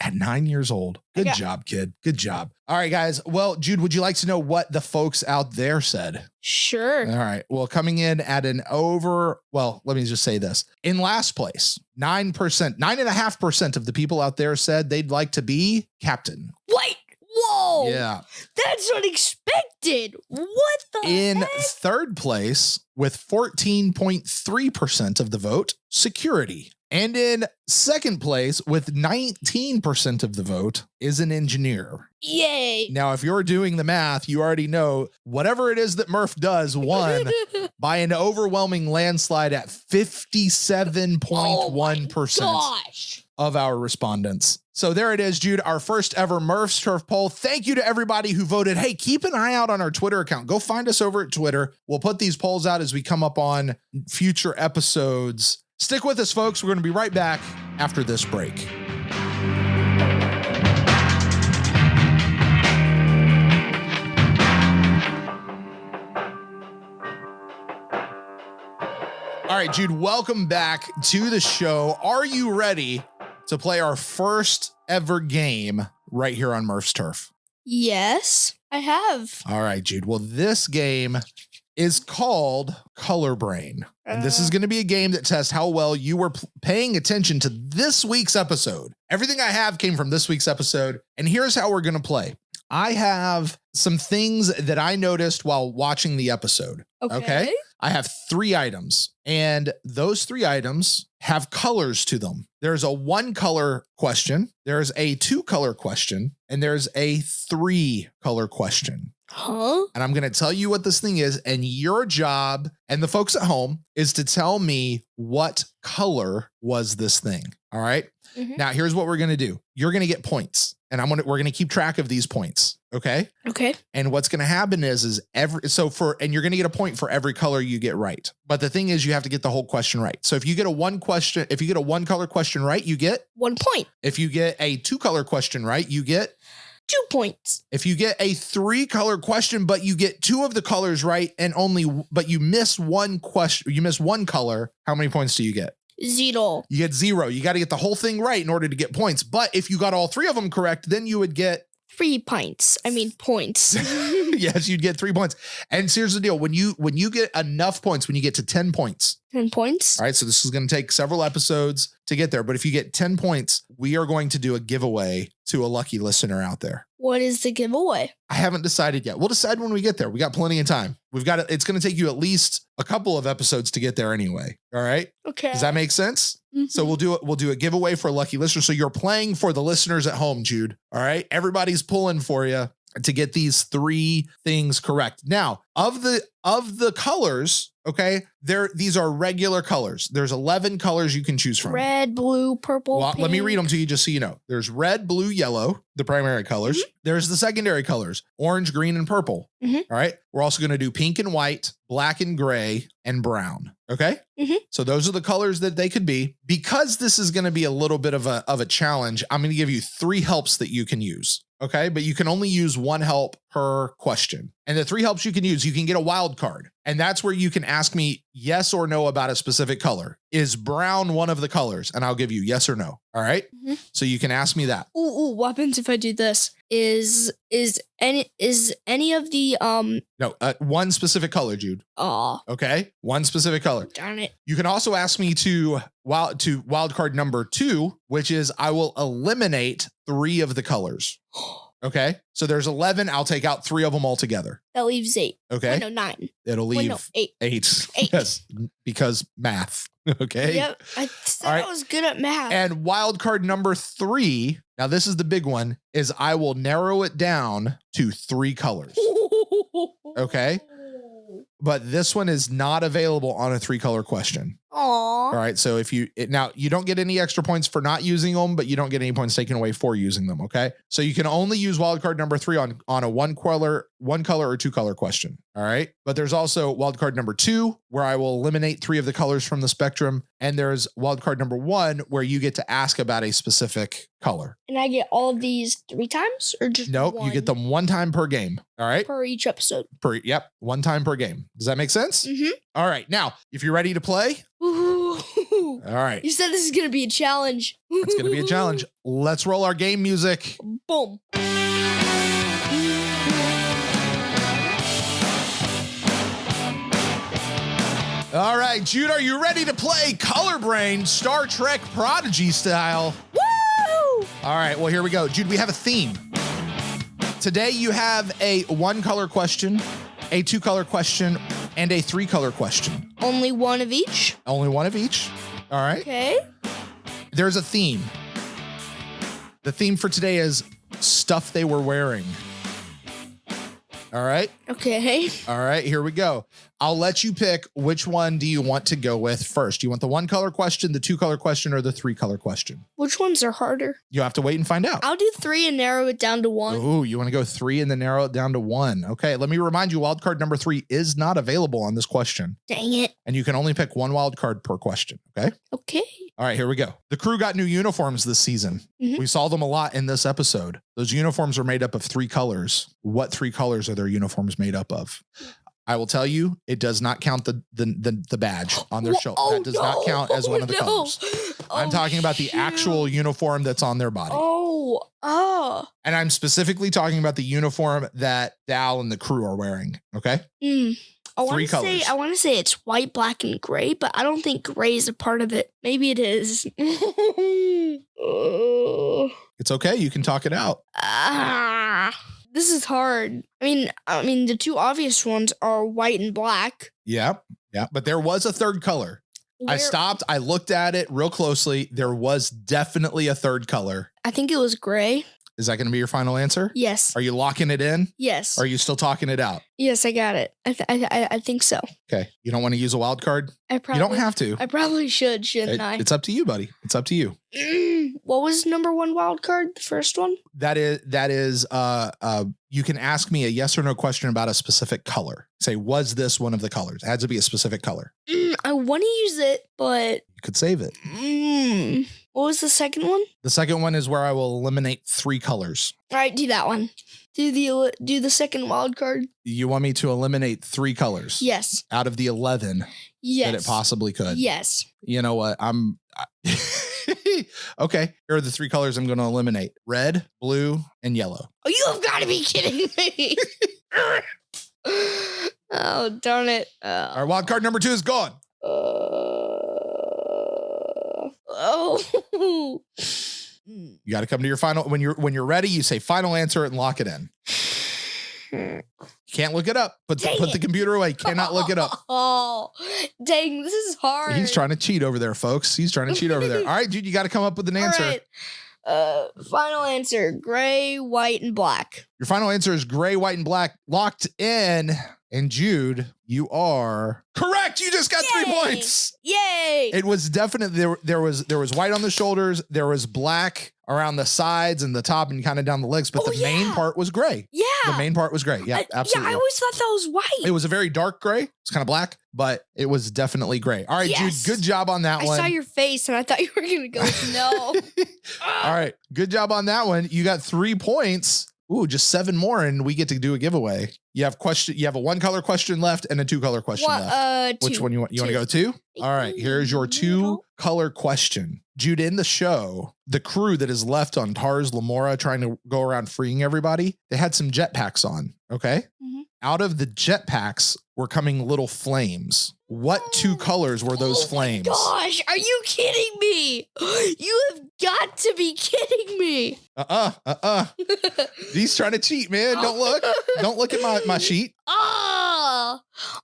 at 9 years old. Good job, kid. Good job. All right, guys. Well, Jude, would you like to know what the folks out there said? Sure. All right. Well, coming in at let me just say this. In last place, 9.5% of the people out there said they'd like to be captain. What? Whoa. Yeah. That's unexpected. What the In heck? third place, with 14.3% of the vote, security. And in second place, with 19% of the vote, is an engineer. Yay. Now, if you're doing the math, you already know whatever it is that Murph does won by an overwhelming landslide at 57.1%. Gosh. Of our respondents. So there it is, Jude, our first ever Murph's Turf poll. Thank you to everybody who voted. Hey, keep an eye out on our Twitter account. Go find us over at Twitter. We'll put these polls out as we come up on future episodes. Stick with us, folks. We're going to be right back after this break. All right, Jude, welcome back to the show. Are you ready to play our first ever game right here on Murph's Turf? Yes, I have. All right, Jude. Well, this game is called Color Brain. And this is going to be a game that tests how well you were paying attention to this week's episode. Everything I have came from this week's episode. And here's how we're going to play. I have some things that I noticed while watching the episode. Okay. I have 3 items, and those 3 items have colors to them. There's a 1 color question, there's a 2 color question, and there's a 3 color question. Huh? And I'm going to tell you what this thing is, and your job and the folks at home is to tell me what color was this thing. All right. Now, here's what we're going to do. You're going to get points, and we're going to keep track of these points. Okay. Okay. And what's going to happen is and you're going to get a point for every color you get right. But the thing is, you have to get the whole question right. So if you get a 1 color question right, you get 1 point. If you get a 2 color question right, you get 2 points. If you get a 3 color question, but you get 2 of the colors right but you miss 1 question, you miss 1 color, how many points do you get? 0. You get 0. You got to get the whole thing right in order to get points. But if you got all 3 of them correct, then you would get 3 points. Points. Yes, you'd get 3 points. And here's the deal. When you get enough points, when you get to 10 points. 10 points. All right. So this is going to take several episodes to get there. But if you get 10 points, we are going to do a giveaway to a lucky listener out there. What is the giveaway? I haven't decided yet. We'll decide when we get there. We got plenty of time. It's going to take you at least a couple of episodes to get there anyway. All right. Okay. Does that make sense? So we'll do a giveaway for a lucky listener. So you're playing for the listeners at home, Jude. All right. Everybody's pulling for you to get these 3 things correct. Now, of the colors, okay, these are regular colors. There's 11 colors you can choose from. Red, blue, purple. Well, pink. let me read them to you just so you know. There's red, blue, yellow, the primary colors. There's the secondary colors, orange, green, and purple. All right. We're also going to do pink and white, black and gray, and brown. Okay. So those are the colors that they could be. Because this is going to be a little bit of a challenge, I'm going to give you 3 helps that you can use. Okay. But you can only use 1 help per question. And the 3 helps you can use, you can get a wild card. And that's where you can ask me yes or no about a specific color. Is brown one of the colors? And I'll give you yes or no. All right. Mhm. So you can ask me that. Ooh, what happens if I do this? Is any of the No, one specific color, Jude. aw, Okay. One specific color. darn it. You can also ask me to wild card number 2, which is I will eliminate 3 of the colors. Okay. So there's 11. I'll take out 3 of them altogether. That leaves 8. Okay. Wait, no, 9. It'll Wait, leave no, 8. 8. 8. Yes. Because math. Okay. Yep. I said All right. I was good at math. And wild card number 3. Now this is the big one, is I will narrow it down to 3 colors. Okay. But this one is not available on a 3-color question. All Aw. right. So if you don't get any extra points for not using them, but you don't get any points taken away for using them. Okay. So you can only use wildcard number 3 on a one color or 2-color question. All right. But there's also wildcard number 2, where I will eliminate 3 of the colors from the spectrum. And there's wildcard number 1, where you get to ask about a specific color. And I get all of these 3 times or just Nope. one You get them 1 time per game. All right. per each episode? Yep. 1 time per game. Does that make sense? Mm-hmm. All right. Now, if you're ready to play. Ooh. All right. You said this is gonna be a challenge. It's going to be a challenge. Let's roll our game music. Boom. All right, Jude, are you ready to play Color Brain Star Trek Prodigy style? Woo! All right, well, here we go. Jude, we have a theme. Today you have a 1-color question, a 2-color question, and a 3-color question. Only one of each? Only one of each. All right. Okay. There's a theme. The theme for today is stuff they were wearing. All right. Okay. All right, here we go. I'll let you pick which one do you want to go with first. Do you want the 1-color question, the 2-color question, or the 3-color question? Which ones are harder? You have to wait and find out. I'll do 3 and narrow it down to 1. Ooh, you want to go 3 and then narrow it down to 1. Okay, let me remind you, wild card number 3 is not available on this question. Dang it. And you can only pick 1 wild card per question, okay? Okay. All right, here we go. The crew got new uniforms this season. Mhm. We saw them a lot in this episode. Those uniforms are made up of 3 colors. What 3 colors are their uniforms made up of? I will tell you, it does not count the badge on their shoulder. Oh, That does not count as one of the colors. I'm talking about the actual uniform that's on their body. Oh. And I'm specifically talking about the uniform that Dal and the crew are wearing. Okay. I want 3 to colors. say it's white, black, and gray, but I don't think gray is a part of it. Maybe it is. It's okay. You can talk it out. This is hard. I mean, the 2 obvious ones are white and black. Yeah. Yeah. But there was a 3rd color. I stopped. I looked at it real closely. There was definitely a 3rd color. I think it was gray. Is that going to be your final answer? Yes. Are you locking it in? Yes. Or are you still talking it out? Yes, I got it. I think so. Okay. You don't want to use a wild card? I You probably don't have to. I probably shouldn't I? It's up to you, buddy. It's up to you. What was number 1 wild card? The first one? That is you can ask me a yes or no question about a specific color. Say, was this one of the colors? It had to be a specific color. I want to use it, but You could save it. what was the second one? The second one is where I will eliminate 3 colors. All right, do that one. Do the second wild card. You want me to eliminate 3 colors? Yes. Out of the 11 Yes. that it possibly could. Yes. You know what? Okay. Here are the 3 colors I'm going to eliminate: red, blue, and yellow. Oh, you have got to be kidding me. Oh, darn it. All right. Wild card number 2 is gone. Oh. You got to come to your final. When you're ready, you say final answer and lock it in. You can't look it up. Put the computer away. You cannot look it up. Oh, dang, this is hard. He's trying to cheat over there, folks. He's trying to cheat over there. All right, dude, you got to come up with an answer. All right. Final answer: gray, white, and black. Your final answer is gray, white, and black. Locked in. And Jude, you are correct. You just got 3 points. Yay! It was definitely there was white on the shoulders, there was black around the sides and the top and kind of down the legs, but the main part was gray. Yeah. The main part was gray. Yeah, absolutely. Yeah, I always thought that was white. It was a very dark gray. It's kind of black, but it was definitely gray. All right, Yes. Jude, good job on that I one. saw your face and I thought you were gonna go no. All right, good job on that one. You got 3 points. Ooh, just 7 more and we get to do a giveaway. You have a 1 color question left and a 2 color question left. Which one you want? You want to go 2? All right, here's your 2 color question. Jude, in the show, the crew that is left on Tars Lamora trying to go around freeing everybody, they had some jetpacks on, okay? Mhm. Out of the jetpacks were coming little flames. What 2 colors were those flames? Gosh, are you kidding me? You have got to be kidding me. He's trying to cheat, man. Don't look. Don't look at my sheet. Oh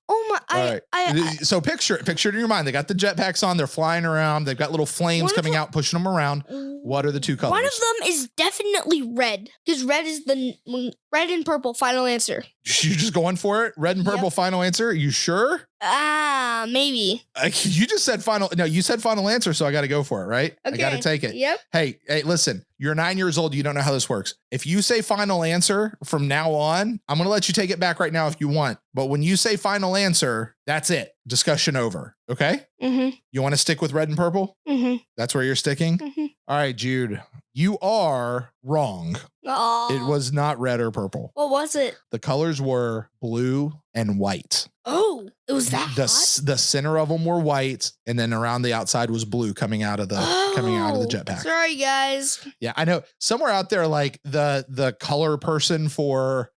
my! All right. So picture it in your mind. They got the jetpacks on. They're flying around. They've got little flames coming out, pushing them around. What are the 2 colors? One of them is definitely red because red is the red and purple final answer. You just going for it? Red and purple final answer? Are you sure? Maybe. You just said final. No, you said final answer, so I got to go for it, right? Okay. I got to take it. Yep. Hey, listen. You're 9 years old. You don't know how this works. If you say final answer from now on, I'm going to let you take it back right now if you want. But when you say final answer, that's it. Discussion over. Okay? Mm-hmm. You want to stick with red and purple? Mm-hmm. That's where you're sticking? Mm-hmm. All right, Jude. You are wrong. Oh. It was not red or purple. What was it? The colors were blue and white. Oh, it was that The hot? center of them were white, and then around the outside was blue coming out of the jetpack. Sorry, guys. Yeah, I know. Somewhere out there, like the color person for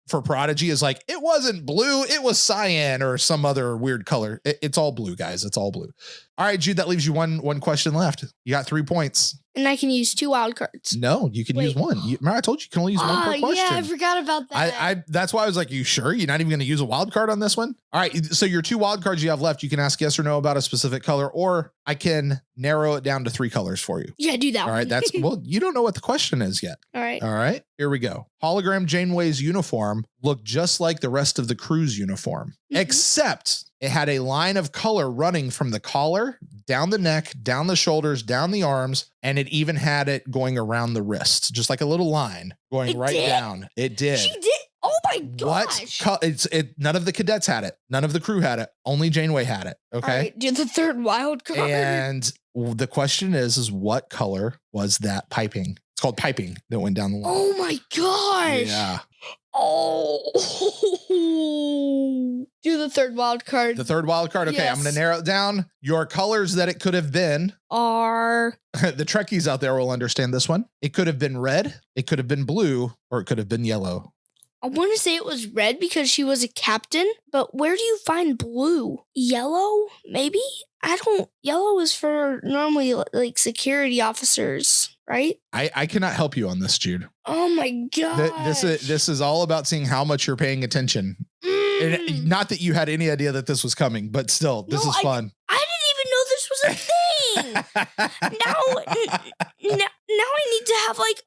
Prodigy is like, it wasn't blue, it was cyan or some other weird color. It's all blue, guys. It's all blue. All right, Jude, that leaves you one question left. You got 3 points. And I can use 2 wild cards. No, you can use 1. Remember I told you can only use 1 per question. Yeah, I forgot about that. I that's why I was like, you sure you're not even going to use a wild card on this one? All right, so your 2 wild cards you have left, you can ask yes or no about a specific color, or I can narrow it down to 3 colors for you. Yeah, do that. All right, that's well, you don't know what the question is yet. All right. All right, here we go. Hologram Janeway's uniform looked just like the rest of the crew's uniform, except it had a line of color running from the collar, down the neck, down the shoulders, down the arms, and it even had it going around the wrists, just like a little line going down. It did. She did. Oh my gosh. None of the cadets had it. None of the crew had it. Only Janeway had it. Okay. All right, do the 3rd wild card. And the question is what color was that piping? It's called piping that went down the line. Oh my gosh. Yeah. Oh. Do the 3rd wild card. The 3rd wild card. Okay, Yes. I'm going to narrow it down. Your colors that it could have been are the Trekkies out there will understand this one. It could have been red, it could have been blue, or it could have been yellow. I want to say it was red because she was a captain, but where do you find blue? Yellow? Maybe? Yellow is for normally like security officers, right? I cannot help you on this, Jude. Oh my god. This is all about seeing how much you're paying attention. And not that you had any idea that this was coming, but still, this is fun. I didn't even know this was a thing. now I need to have like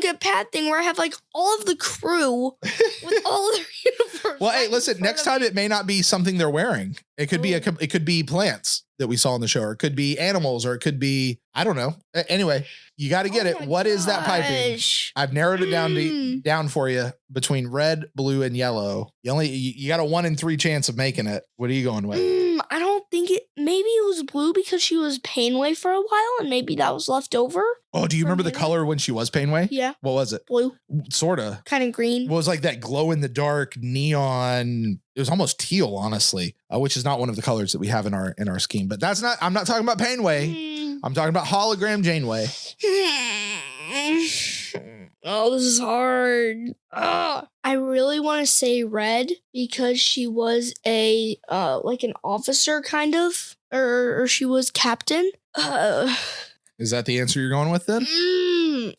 a pad thing where I have like all of the crew with all their uniforms. Well, hey, listen, next time it may not be something they're wearing. It could be it could be plants that we saw in the show, or it could be animals, or it could be, I don't know. Anyway, you got to get it. What is that piping? I've narrowed it down for you between red, blue, and yellow. You got a 1 in 3 chance of making it. What are you going with? I don't think maybe it was blue because she was Painway for a while and maybe that was left over. Oh, do you remember the color when she was Painway? Yeah. What was it? Blue. Sorta. Kind of green. Well, it was like that glow in the dark neon. It was almost teal, honestly, which is not one of the colors that we have in our scheme. But I'm not talking about Painway. I'm talking about Hologram Janeway. Oh, this is hard. I really want to say red because she was a like an officer kind of, or she was captain. Is that the answer you're going with then?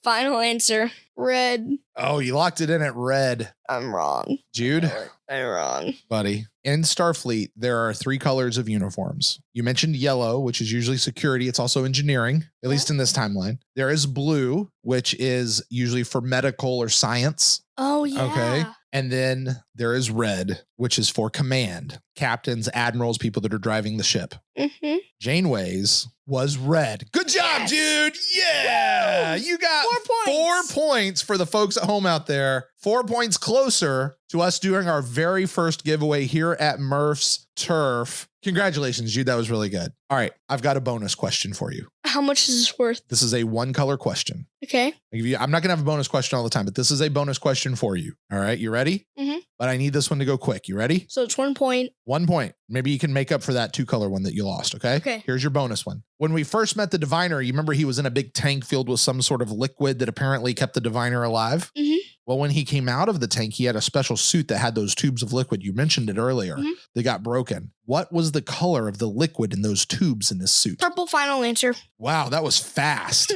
Final answer. Red. Oh, you locked it in at red. I'm wrong. Jude? I'm wrong. Buddy. In Starfleet, there are 3 colors of uniforms. You mentioned yellow, which is usually security. It's also engineering, at least in this timeline. There is blue, which is usually for medical or science. Oh, yeah. Okay. And then there is red, which is for command, captains, admirals, people that are driving the ship. Mm-hmm. Janeway's was red. Good job, Jude. Yeah. You got 4 points for the folks at home out there. 4 points closer to us doing our very first giveaway here at Murph's Turf. Congratulations, Jude. That was really good. All right. I've got a bonus question for you. How much is this worth? This is a 1-color question. Okay. I'm not going to have a bonus question all the time, but this is a bonus question for you. All right. You ready? Mm-hmm. But I need this one to go quick. You ready? So it's 1 point. 1 point. Maybe you can make up for that 2-color one that you lost. Okay. Okay. Here's your bonus one. When we first met the diviner, you remember he was in a big tank filled with some sort of liquid that apparently kept the diviner alive? Mm-hmm. Well, when he came out of the tank, he had a special suit that had those tubes of liquid. You mentioned it earlier. Mm-hmm. They got broken. What was the color of the liquid in those tubes in this suit? Purple final answer. Wow, that was fast.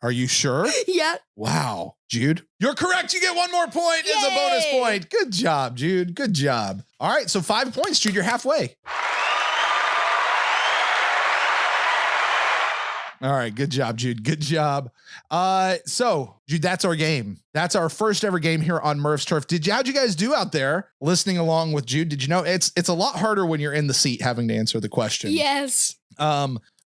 Are you sure? Yeah. Wow. Jude, you're correct. You get 1 more point. It's a bonus point. Good job, Jude. Good job. All right, so 5 points, Jude. You're halfway. All right, good job, Jude. Good job. So, Jude, that's our game. That's our first ever game here on Murph's Turf. How'd you guys do out there listening along with Jude? Did you know it's a lot harder when you're in the seat having to answer the question? Yes.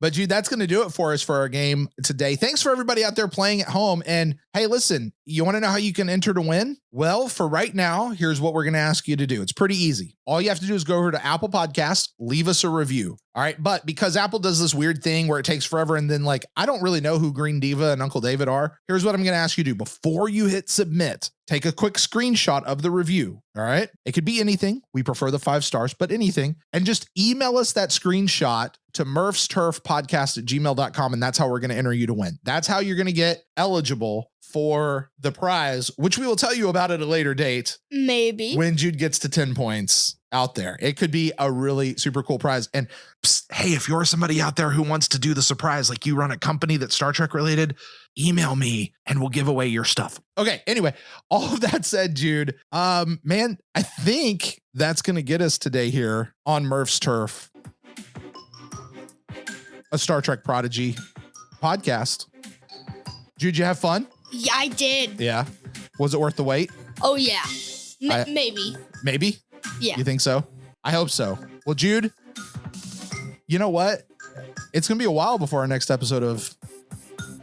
But Jude, that's going to do it for us for our game today. Thanks for everybody out there playing at home. And hey, listen, you want to know how you can enter to win? Well, for right now, here's what we're going to ask you to do. It's pretty easy. All you have to do is go over to Apple Podcasts, leave us a review. All right. But because Apple does this weird thing where it takes forever and then I don't really know who Green Diva and Uncle David are. Here's what I'm going to ask you to do. Before you hit submit, take a quick screenshot of the review. All right. It could be anything. We prefer the 5 stars, but anything. And just email us that screenshot to murphsturfpodcast@gmail.com. And that's how we're going to enter you to win. That's how you're going to get eligible for the prize, which we will tell you about at a later date. Maybe. When Jude gets to 10 points out there. It could be a really super cool prize. And hey, if you're somebody out there who wants to do the surprise, like you run a company that's Star Trek related, email me and we'll give away your stuff. Okay. Anyway, all of that said, Jude, man, I think that's going to get us today here on Murph's Turf, a Star Trek Prodigy podcast. Jude, you have fun? Yeah, I did. Yeah. Was it worth the wait? Oh, yeah. Maybe. Maybe? Yeah. You think so? I hope so. Well, Jude, you know what? It's going to be a while before our next episode of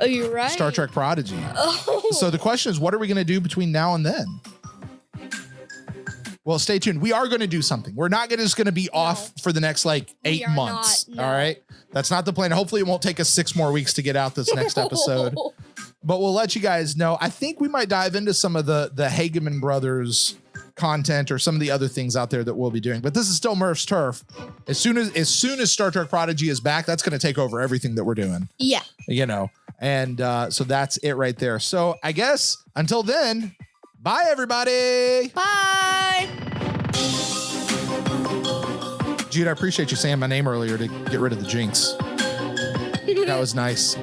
you're right. Star Trek Prodigy. Oh. So the question is, what are we going to do between now and then? Well, stay tuned. We are going to do something. We're not just going to be off for the next 8 months. Not, no. All right. That's not the plan. Hopefully it won't take us 6 more weeks to get out this next episode, but we'll let you guys know. I think we might dive into some of the Hageman brothers content or some of the other things out there that we'll be doing, but this is still Murph's Turf. As soon as Star Trek Prodigy is back, that's going to take over everything that we're doing. Yeah. And so that's it right there. So I guess until then, bye everybody. Bye. Jude, I appreciate you saying my name earlier to get rid of the jinx. That was nice.